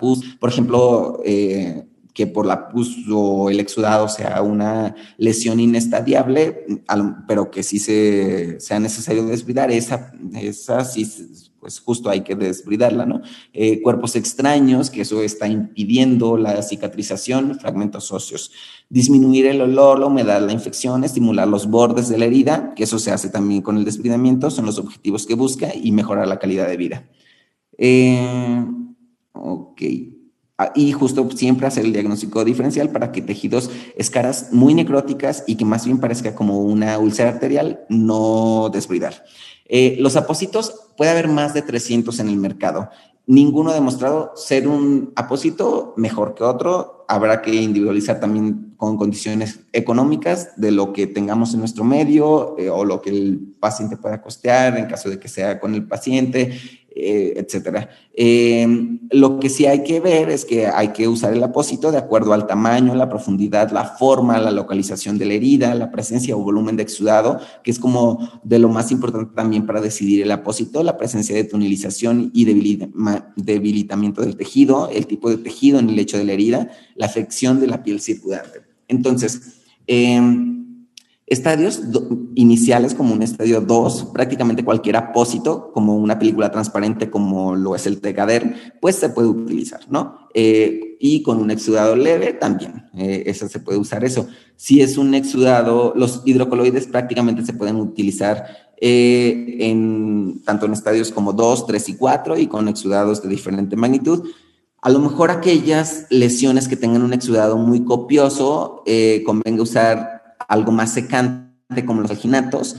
pus. Por ejemplo, que por la pus o el exudado sea una lesión inestadiable, pero que sí sea necesario desbridar, esa sí, pues justo hay que desbridarla, ¿no? Cuerpos extraños, que eso está impidiendo la cicatrización, fragmentos óseos. Disminuir el olor, la humedad, la infección, estimular los bordes de la herida, que eso se hace también con el desbridamiento, son los objetivos que busca, y mejorar la calidad de vida. Ok. Y justo siempre hacer el diagnóstico diferencial para que tejidos, escaras muy necróticas y que más bien parezca como una úlcera arterial, no desbridar. Los apósitos, puede haber más de 300 en el mercado. Ninguno ha demostrado ser un apósito mejor que otro. Habrá que individualizar también con condiciones económicas de lo que tengamos en nuestro medio, o lo que el paciente pueda costear en caso de que sea con el paciente, etcétera. Lo que sí hay que ver es que hay que usar el apósito de acuerdo al tamaño, la profundidad, la forma, la localización de la herida, la presencia o volumen de exudado, que es como de lo más importante también para decidir el apósito, la presencia de tunelización y debilitamiento del tejido, el tipo de tejido en el lecho de la herida, la afección de la piel circundante. Entonces, estadios iniciales como un estadio 2, prácticamente cualquier apósito, como una película transparente como lo es el Tegader, pues se puede utilizar, ¿no? Y con un exudado leve también, eso se puede usar eso. Si es un exudado, los hidrocoloides prácticamente se pueden utilizar tanto en estadios como 2, 3 y 4 y con exudados de diferente magnitud. A lo mejor aquellas lesiones que tengan un exudado muy copioso, convenga usar algo más secante como los alginatos,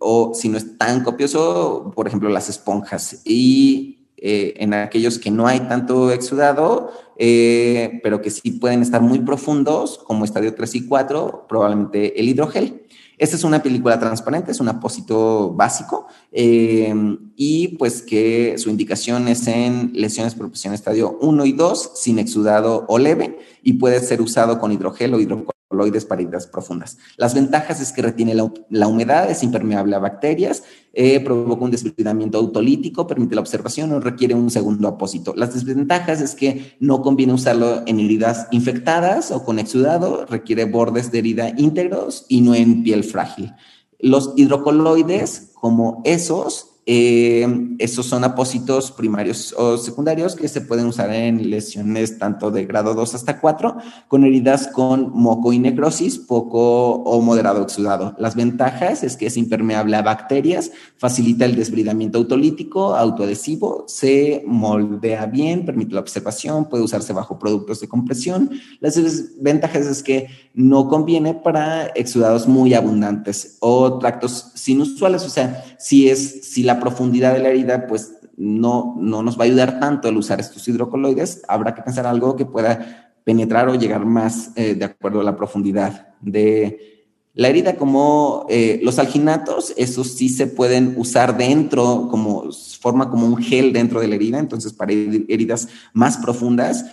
o si no es tan copioso, por ejemplo, las esponjas. Y en aquellos que no hay tanto exudado, pero que sí pueden estar muy profundos, como estadio 3 y 4, probablemente el hidrogel. Esta es una película transparente, es un apósito básico, y pues que su indicación es en lesiones por presión estadio 1 y 2, sin exudado o leve, y puede ser usado con hidrogel o hidrocoloides para heridas profundas. Las ventajas es que retiene la humedad, es impermeable a bacterias, provoca un desbridamiento autolítico, permite la observación, no requiere un segundo apósito. Las desventajas es que no conviene usarlo en heridas infectadas o con exudado, requiere bordes de herida íntegros y no en piel frágil. Los hidrocoloides, como esos son apósitos primarios o secundarios que se pueden usar en lesiones tanto de grado 2 hasta 4, con heridas con moco y necrosis, poco o moderado exudado. Las ventajas es que es impermeable a bacterias, facilita el desbridamiento autolítico, autoadhesivo, se moldea bien, permite la observación, puede usarse bajo productos de compresión. Las desventajas es que no conviene para exudados muy abundantes o tractos sinusuales, o sea, si la profundidad de la herida pues no nos va a ayudar tanto el usar estos hidrocoloides, habrá que pensar algo que pueda penetrar o llegar más de acuerdo a la profundidad de la herida, como los alginatos. Esos sí se pueden usar dentro, forma como un gel dentro de la herida, entonces para heridas más profundas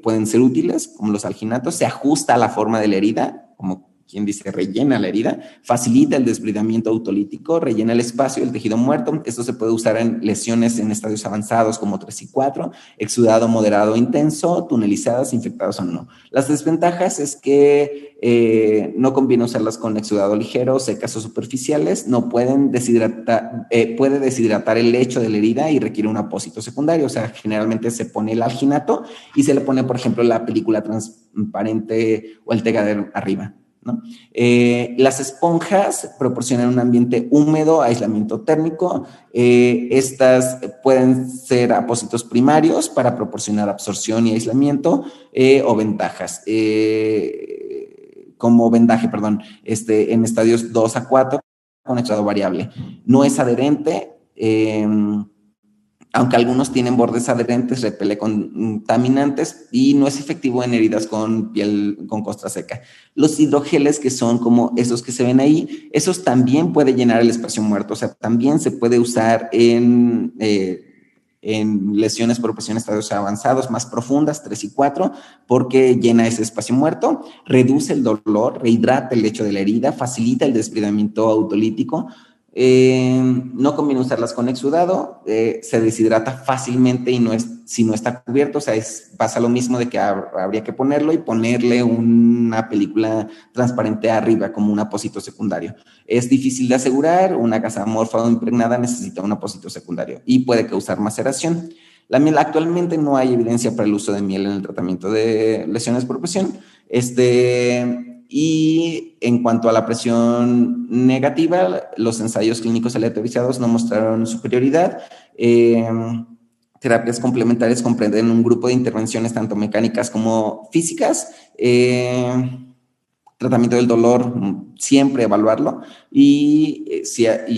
pueden ser útiles, como los alginatos. Se ajusta a la forma de la herida, como quien dice, rellena la herida, facilita el desbridamiento autolítico, rellena el espacio del tejido muerto. Esto se puede usar en lesiones en estadios avanzados como 3 y 4, exudado moderado e intenso, tunelizadas, infectadas o no. Las desventajas es que no conviene usarlas con exudado ligero, secas o superficiales, no pueden puede deshidratar el lecho de la herida y requiere un apósito secundario. O sea, generalmente se pone el alginato y se le pone, por ejemplo, la película transparente o el tegader arriba, ¿no? Las esponjas proporcionan un ambiente húmedo, aislamiento térmico. Estas pueden ser apósitos primarios para proporcionar absorción y aislamiento, o ventajas. Como vendaje, perdón, en estadios 2 a 4 con exudado variable. No es adherente, aunque algunos tienen bordes adherentes, repele contaminantes y no es efectivo en heridas con piel con costra seca. Los hidrogeles, que son como esos que se ven ahí, esos también pueden llenar el espacio muerto, o sea, también se puede usar en lesiones por presión en estadios avanzados más profundas, 3 y 4, porque llena ese espacio muerto, reduce el dolor, rehidrata el lecho de la herida, facilita el desbridamiento autolítico. No conviene usarlas con exudado, se deshidrata fácilmente y si no está cubierto, o sea, pasa lo mismo de que habría que ponerlo y ponerle una película transparente arriba como un apósito secundario. Es difícil de asegurar, una gasa amorfa o impregnada necesita un apósito secundario y puede causar maceración. La miel, actualmente no hay evidencia para el uso de miel en el tratamiento de lesiones por presión. Y en cuanto a la presión negativa, los ensayos clínicos aleatorizados no mostraron superioridad. Terapias complementarias comprenden un grupo de intervenciones tanto mecánicas como físicas. Tratamiento del dolor, siempre evaluarlo y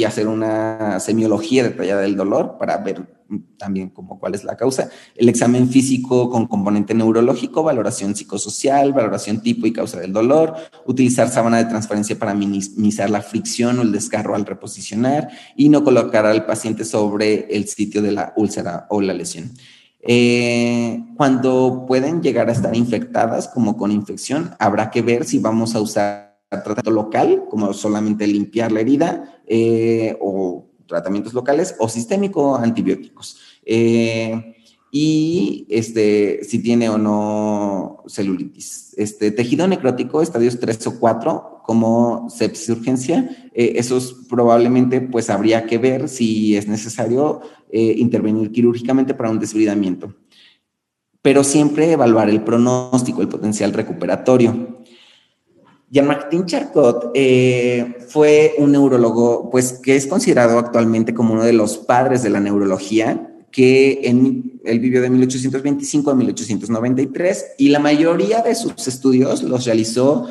hacer una semiología detallada del dolor para ver también cuál es la causa. El examen físico con componente neurológico, valoración psicosocial, valoración tipo y causa del dolor, utilizar sábana de transferencia para minimizar la fricción o el desgarro al reposicionar y no colocar al paciente sobre el sitio de la úlcera o la lesión. Cuando pueden llegar a estar infectadas, como con infección, habrá que ver si vamos a usar tratamiento local, como solamente limpiar la herida, o tratamientos locales, o sistémico, antibióticos. Y si tiene o no celulitis. Tejido necrótico, estadios 3 o 4, como sepsis urgencia, esos probablemente pues habría que ver si es necesario intervenir quirúrgicamente para un desbridamiento. Pero siempre evaluar el pronóstico, el potencial recuperatorio. Jean-Martin Charcot fue un neurólogo pues, que es considerado actualmente como uno de los padres de la neurología, que él vivió de 1825 a 1893 y la mayoría de sus estudios los realizó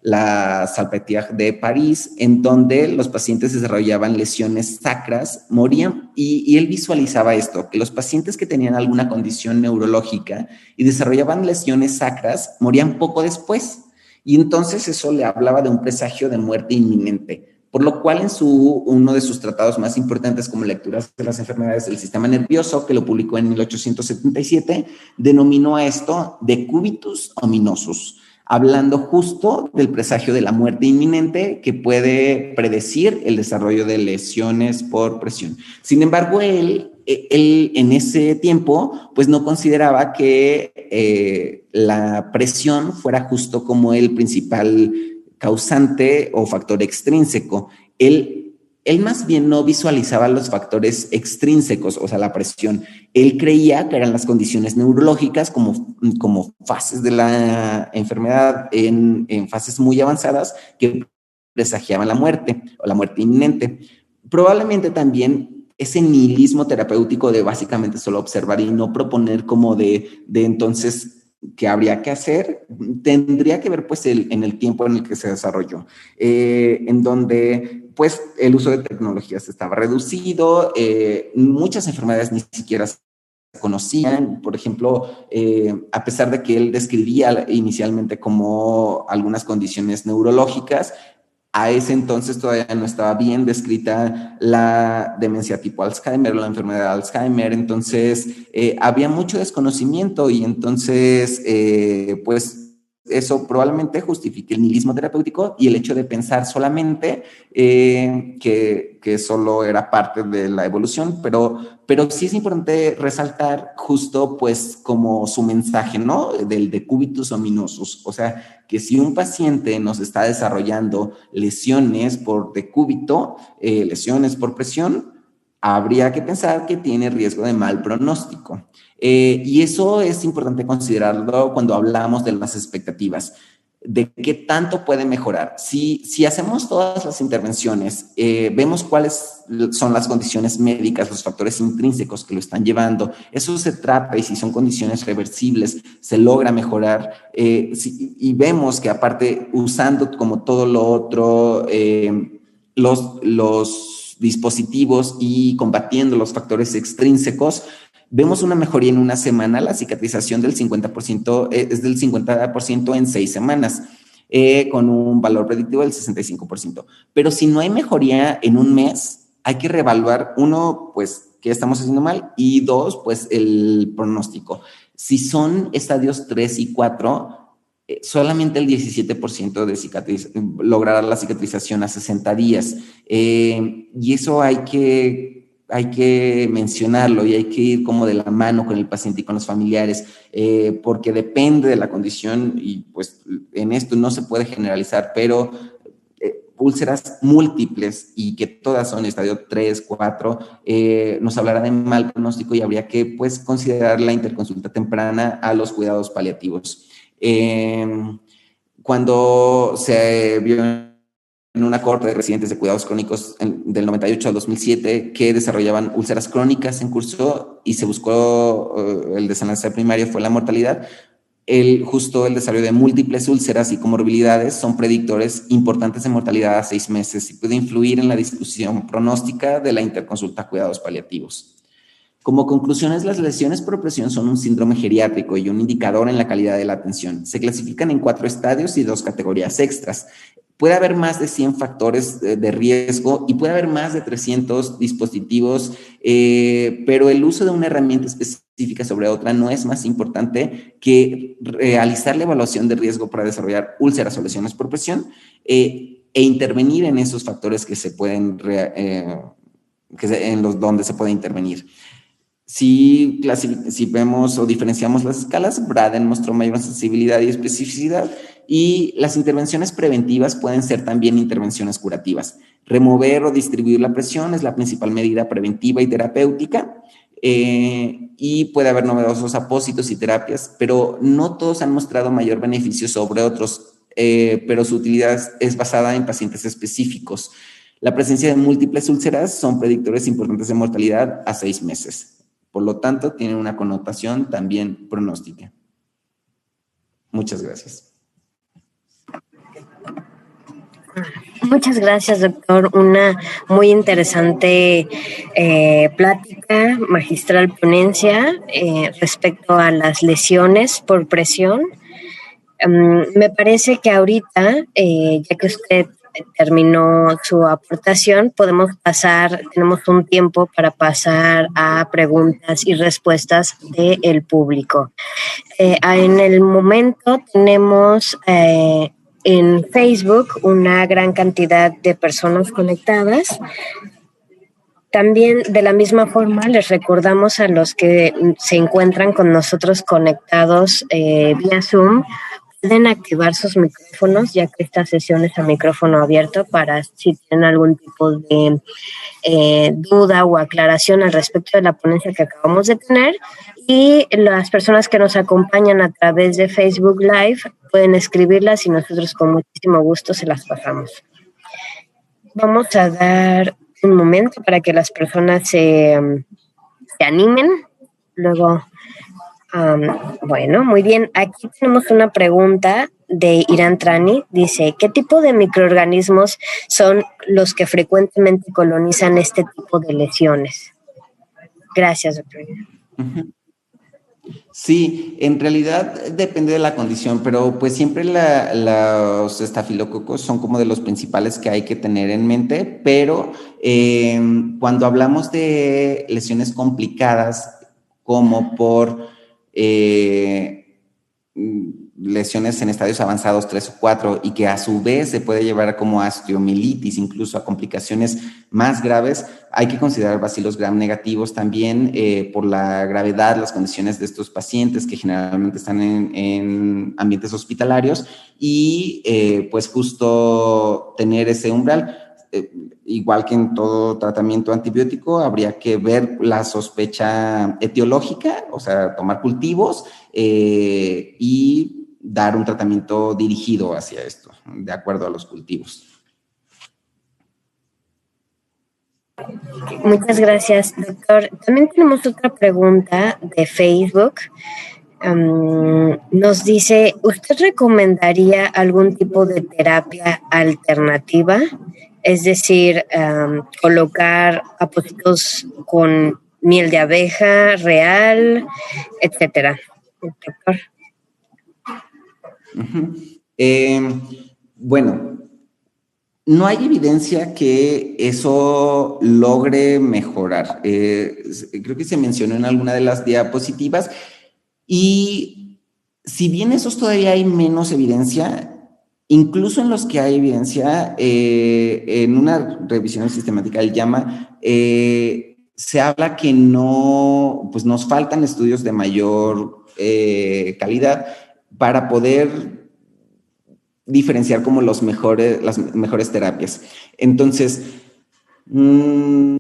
la Salpêtrière de París, en donde los pacientes desarrollaban lesiones sacras, morían, y él visualizaba esto, que los pacientes que tenían alguna condición neurológica y desarrollaban lesiones sacras morían poco después. Y entonces eso le hablaba de un presagio de muerte inminente. Por lo cual en uno de sus tratados más importantes como Lecturas de las enfermedades del sistema nervioso, que lo publicó en 1877, denominó a esto decubitus ominosus, hablando justo del presagio de la muerte inminente que puede predecir el desarrollo de lesiones por presión. Sin embargo, él en ese tiempo pues no consideraba que la presión fuera justo como el principal causante o factor extrínseco. Él más bien no visualizaba los factores extrínsecos, o sea, la presión. Él creía que eran las condiciones neurológicas como fases de la enfermedad en fases muy avanzadas que presagiaban la muerte o la muerte inminente. Probablemente también ese nihilismo terapéutico de básicamente solo observar y no proponer como de entonces que habría que hacer, tendría que ver pues en el tiempo en el que se desarrolló, en donde pues el uso de tecnologías estaba reducido, muchas enfermedades ni siquiera se conocían. Por ejemplo, a pesar de que él describía inicialmente como algunas condiciones neurológicas, a ese entonces todavía no estaba bien descrita la demencia tipo Alzheimer o la enfermedad de Alzheimer, entonces había mucho desconocimiento y entonces pues eso probablemente justifique el nihilismo terapéutico y el hecho de pensar solamente que solo era parte de la evolución, pero sí es importante resaltar justo pues como su mensaje, ¿no? Del decubitus ominosus, o sea, que si un paciente nos está desarrollando lesiones por decúbito, lesiones por presión, habría que pensar que tiene riesgo de mal pronóstico. Y eso es importante considerarlo cuando hablamos de las expectativas, de qué tanto puede mejorar. Si hacemos todas las intervenciones, vemos cuáles son las condiciones médicas, los factores intrínsecos que lo están llevando, eso se trata, y si son condiciones reversibles, se logra mejorar, y vemos que aparte, usando como todo lo otro, los dispositivos y combatiendo los factores extrínsecos, vemos una mejoría en una semana. La cicatrización del 50% es del 50% en 6 semanas, con un valor predictivo del 65%. Pero si no hay mejoría en un mes, hay que reevaluar, uno, pues, qué estamos haciendo mal, y dos, pues, el pronóstico. Si son estadios 3 y 4, solamente el 17% de logrará la cicatrización a 60 días. Y eso hay que mencionarlo y hay que ir como de la mano con el paciente y con los familiares, porque depende de la condición y pues en esto no se puede generalizar, pero úlceras múltiples y que todas son estadio 3, 4, nos hablará de mal pronóstico y habría que pues considerar la interconsulta temprana a los cuidados paliativos. Cuando se vio en una cohorte de residentes de cuidados crónicos del 98 al 2007 que desarrollaban úlceras crónicas en curso y se buscó el desenlace primario fue la mortalidad, justo el desarrollo de múltiples úlceras y comorbilidades son predictores importantes de mortalidad a 6 meses y puede influir en la discusión pronóstica de la interconsulta a cuidados paliativos. Como conclusiones, las lesiones por presión son un síndrome geriátrico y un indicador en la calidad de la atención. Se clasifican en 4 estadios y 2 categorías extras. Puede haber más de 100 factores de riesgo y puede haber más de 300 dispositivos, pero el uso de una herramienta específica sobre otra no es más importante que realizar la evaluación de riesgo para desarrollar úlceras o lesiones por presión e intervenir en esos factores que se pueden, donde se puede intervenir. Si vemos o diferenciamos las escalas, Braden mostró mayor sensibilidad y especificidad, y las intervenciones preventivas pueden ser también intervenciones curativas. Remover o distribuir la presión es la principal medida preventiva y terapéutica, y puede haber novedosos apósitos y terapias, pero no todos han mostrado mayor beneficio sobre otros, pero su utilidad es basada en pacientes específicos. La presencia de múltiples úlceras son predictores importantes de mortalidad a 6 meses. Por lo tanto, tiene una connotación también pronóstica. Muchas gracias. Muchas gracias, doctor. Una muy interesante plática, magistral ponencia respecto a las lesiones por presión. Me parece que ahorita, ya que usted terminó su aportación, tenemos un tiempo para pasar a preguntas y respuestas del público. En el momento tenemos en Facebook una gran cantidad de personas conectadas. También de la misma forma les recordamos a los que se encuentran con nosotros conectados vía Zoom, pueden activar sus micrófonos, ya que esta sesión es a micrófono abierto, para si tienen algún tipo de duda o aclaración al respecto de la ponencia que acabamos de tener. Y las personas que nos acompañan a través de Facebook Live pueden escribirlas y nosotros con muchísimo gusto se las pasamos. Vamos a dar un momento para que las personas se animen. Luego, bueno, muy bien. Aquí tenemos una pregunta de Irán Trani. Dice, ¿qué tipo de microorganismos son los que frecuentemente colonizan este tipo de lesiones? Gracias, doctor. Sí, en realidad depende de la condición, pero pues siempre los estafilococos son como de los principales que hay que tener en mente, pero cuando hablamos de lesiones complicadas, como por lesiones en estadios avanzados 3 o 4 y que a su vez se puede llevar como a osteomielitis, incluso a complicaciones más graves, hay que considerar bacilos gram negativos también por la gravedad, las condiciones de estos pacientes que generalmente están en ambientes hospitalarios y pues justo tener ese umbral. Igual que en todo tratamiento antibiótico, habría que ver la sospecha etiológica, o sea, tomar cultivos y dar un tratamiento dirigido hacia esto, de acuerdo a los cultivos. Muchas gracias, doctor. También tenemos otra pregunta de Facebook. Nos dice, ¿usted recomendaría algún tipo de terapia alternativa? Es decir, colocar apósitos con miel de abeja real, etcétera. Doctor. Bueno, no hay evidencia que eso logre mejorar. Creo que se mencionó en alguna de las diapositivas. Y si bien esos todavía hay menos evidencia, incluso en los que hay evidencia, en una revisión sistemática del JAMA, se habla que no, pues nos faltan estudios de mayor calidad para poder diferenciar como las mejores terapias. Entonces, en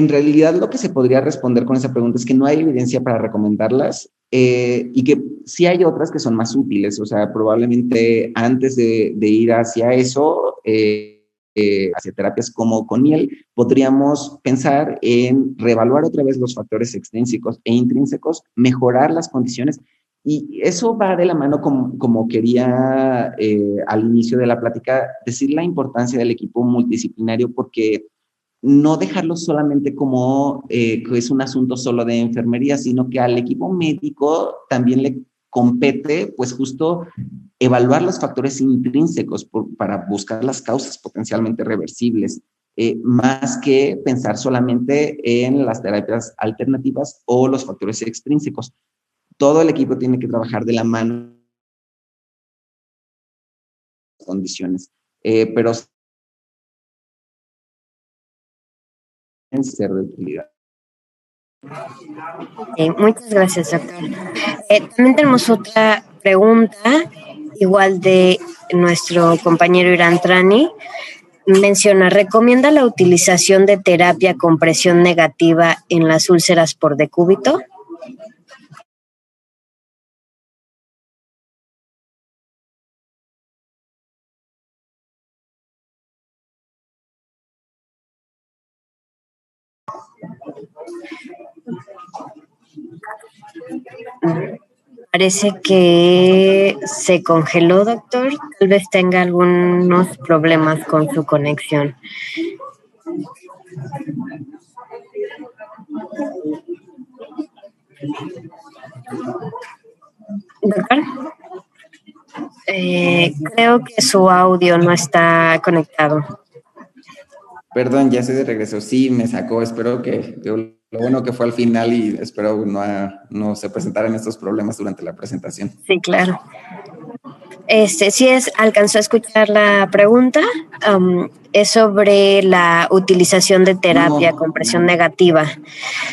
realidad lo que se podría responder con esa pregunta es que no hay evidencia para recomendarlas y que sí hay otras que son más útiles. O sea, probablemente antes de ir hacia eso, hacia terapias como con miel, podríamos pensar en reevaluar otra vez los factores extrínsecos e intrínsecos, mejorar las condiciones. Y eso va de la mano como quería al inicio de la plática decir la importancia del equipo multidisciplinario, porque no dejarlo solamente como que es un asunto solo de enfermería, sino que al equipo médico también le compete, pues justo evaluar los factores intrínsecos para buscar las causas potencialmente reversibles, más que pensar solamente en las terapias alternativas o los factores extrínsecos. Todo el equipo tiene que trabajar de la mano en condiciones, pero en ser de utilidad. Muchas gracias, doctor. También tenemos otra pregunta, igual de nuestro compañero Irán Trani. Menciona, ¿recomienda la utilización de terapia con presión negativa en las úlceras por decúbito? parece que se congeló, doctor. Tal vez tenga algunos problemas con su conexión. Doctor, creo que su audio no está conectado. Perdón, ya estoy de regreso. Sí, me sacó. Espero que lo bueno que fue al final y espero no se presentaran estos problemas durante la presentación. Sí, claro. Alcanzó a escuchar la pregunta. Es sobre la utilización de terapia con presión negativa.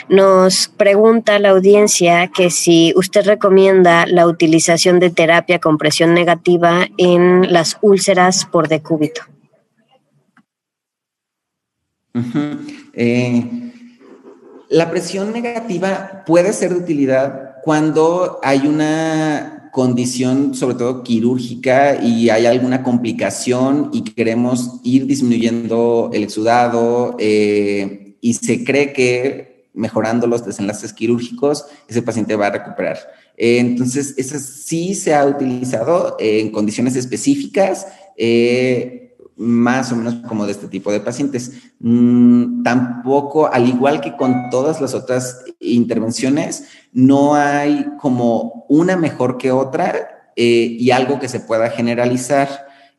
Nos pregunta la audiencia que si usted recomienda la utilización de terapia con presión negativa en las úlceras por decúbito. La presión negativa puede ser de utilidad cuando hay una condición, sobre todo quirúrgica, y hay alguna complicación y queremos ir disminuyendo el exudado y se cree que mejorando los desenlaces quirúrgicos, ese paciente va a recuperar. Entonces, eso sí se ha utilizado en condiciones específicas, más o menos como de este tipo de pacientes. Tampoco, al igual que con todas las otras intervenciones, no hay como una mejor que otra y algo que se pueda generalizar.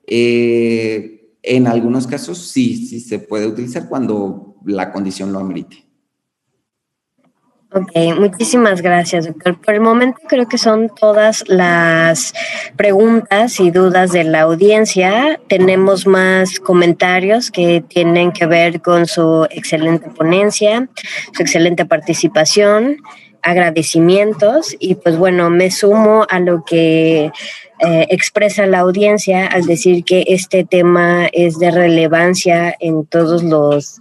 En algunos casos sí se puede utilizar cuando la condición lo amerite. Ok, muchísimas gracias, doctor. Por el momento creo que son todas las preguntas y dudas de la audiencia. Tenemos más comentarios que tienen que ver con su excelente ponencia, su excelente participación, agradecimientos y pues bueno, me sumo a lo que expresa la audiencia al decir que este tema es de relevancia en todos los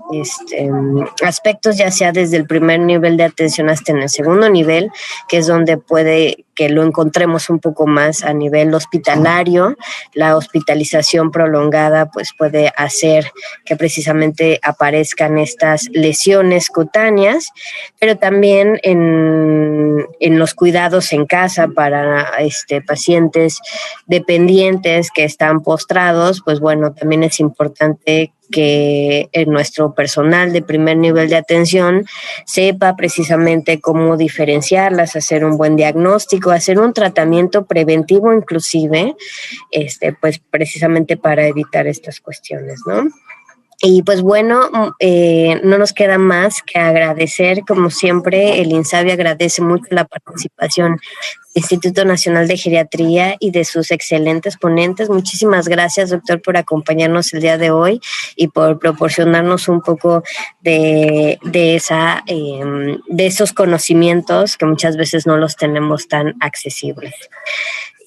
aspectos, ya sea desde el primer nivel de atención hasta en el segundo nivel, que es donde puede que lo encontremos un poco más a nivel hospitalario. La hospitalización prolongada pues puede hacer que precisamente aparezcan estas lesiones cutáneas, pero también en los cuidados en casa para pacientes dependientes que están postrados, pues bueno, también es importante que nuestro personal de primer nivel de atención sepa precisamente cómo diferenciarlas, hacer un buen diagnóstico, hacer un tratamiento preventivo inclusive, pues precisamente para evitar estas cuestiones, ¿no? Y pues bueno, no nos queda más que agradecer, como siempre, el INSABI agradece mucho la participación del Instituto Nacional de Geriatría y de sus excelentes ponentes. Muchísimas gracias, doctor, por acompañarnos el día de hoy y por proporcionarnos un poco de esos conocimientos que muchas veces no los tenemos tan accesibles.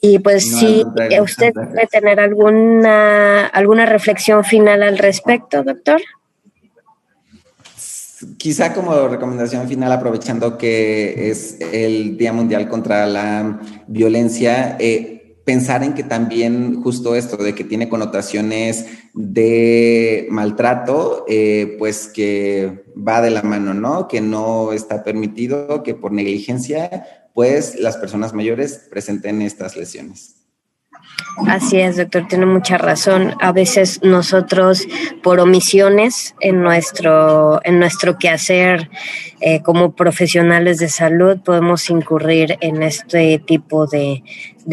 Y pues si usted puede tener alguna reflexión final al respecto, doctor. Quizá como recomendación final, aprovechando que es el Día Mundial contra la Violencia, pensar en que también justo esto de que tiene connotaciones de maltrato, pues que va de la mano, ¿no? Que no está permitido que por negligencia pues las personas mayores presenten estas lesiones. Así es, doctor, tiene mucha razón. A veces nosotros, por omisiones en nuestro quehacer como profesionales de salud, podemos incurrir en este tipo de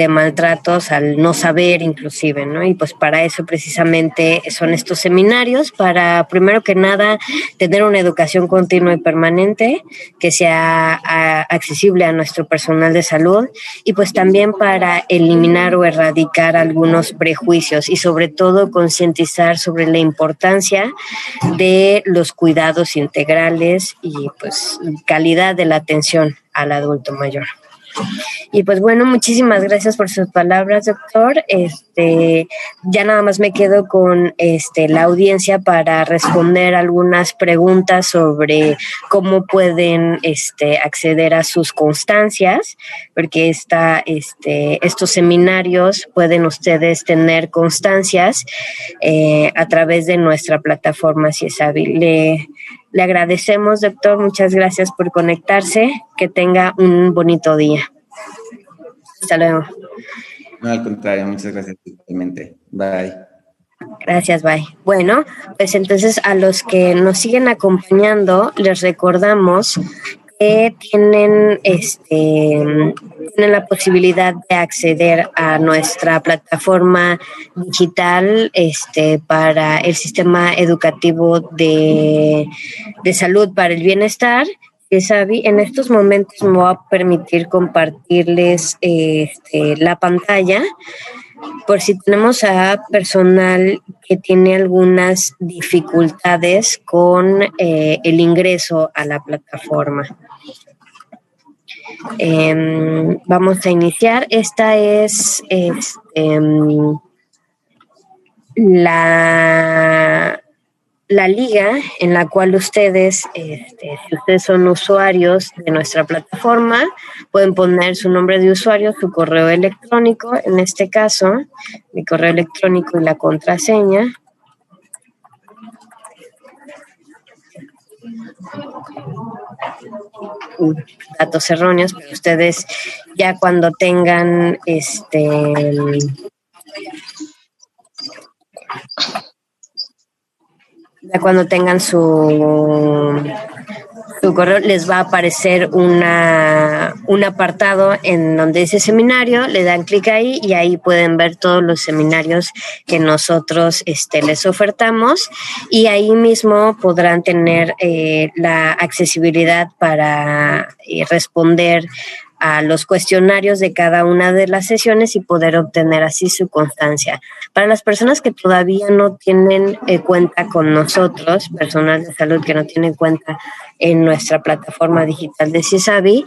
maltratos al no saber inclusive, ¿no? Y pues para eso precisamente son estos seminarios, para primero que nada tener una educación continua y permanente que sea accesible a nuestro personal de salud y pues también para eliminar o erradicar algunos prejuicios y sobre todo concientizar sobre la importancia de los cuidados integrales y pues calidad de la atención al adulto mayor. Y pues bueno, muchísimas gracias por sus palabras, doctor. Ya nada más me quedo con la audiencia para responder algunas preguntas sobre cómo pueden acceder a sus constancias, porque estos seminarios pueden ustedes tener constancias a través de nuestra plataforma, si es hábil. Le agradecemos, doctor, muchas gracias por conectarse, que tenga un bonito día. Hasta luego. No, al contrario, muchas gracias totalmente. Bye. Gracias, bye. Bueno, pues entonces a los que nos siguen acompañando, les recordamos que tienen la posibilidad de acceder a nuestra plataforma digital para el sistema educativo de salud para el bienestar. Sabi, en estos momentos me voy a permitir compartirles la pantalla por si tenemos a personal que tiene algunas dificultades con el ingreso a la plataforma. Vamos a iniciar. Esta es la liga en la cual ustedes, si ustedes son usuarios de nuestra plataforma, pueden poner su nombre de usuario, su correo electrónico, en este caso, mi correo electrónico y la contraseña. Datos erróneos, pero ustedes ya cuando tengan ya cuando tengan su correo, les va a aparecer un apartado en donde dice seminario, le dan clic ahí y ahí pueden ver todos los seminarios que nosotros les ofertamos, y ahí mismo podrán tener la accesibilidad para responder a los cuestionarios de cada una de las sesiones y poder obtener así su constancia. Para las personas que todavía no tienen cuenta con nosotros, personal de salud que no tienen cuenta en nuestra plataforma digital de CIESABI,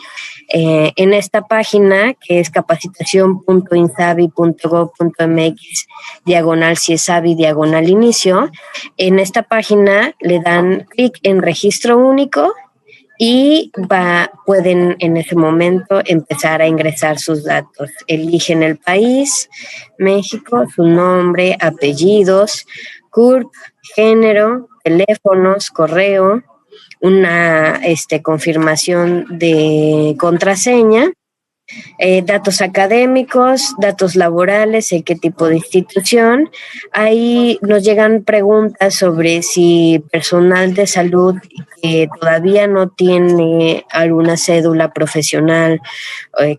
en esta página que es capacitación.insabi.gov.mx/CIESABI/inicio, en esta página le dan clic en registro único y pueden en ese momento empezar a ingresar sus datos. Eligen el país, México, su nombre, apellidos, CURP, género, teléfonos, correo, una confirmación de contraseña, datos académicos, datos laborales, qué tipo de institución. Ahí nos llegan preguntas sobre si personal de salud que todavía no tiene alguna cédula profesional,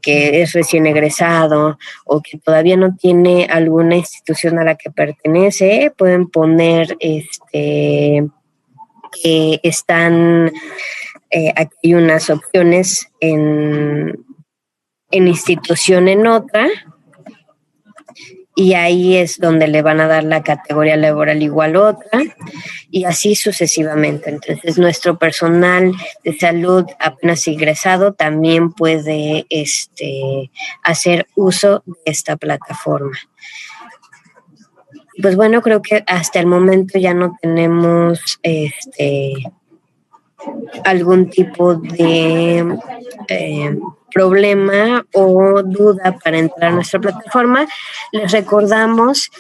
que es recién egresado o que todavía no tiene alguna institución a la que pertenece, pueden poner que están, aquí hay unas opciones en institución en otra, y ahí es donde le van a dar la categoría laboral igual otra, y así sucesivamente. Entonces, nuestro personal de salud apenas ingresado también puede hacer uso de esta plataforma. Pues bueno, creo que hasta el momento ya no tenemos algún tipo de problema o duda para entrar a nuestra plataforma. Les recordamos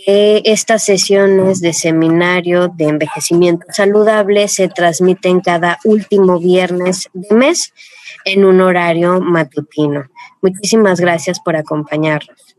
que estas sesiones de seminario de envejecimiento saludable se transmiten cada último viernes de mes en un horario matutino. Muchísimas gracias por acompañarnos.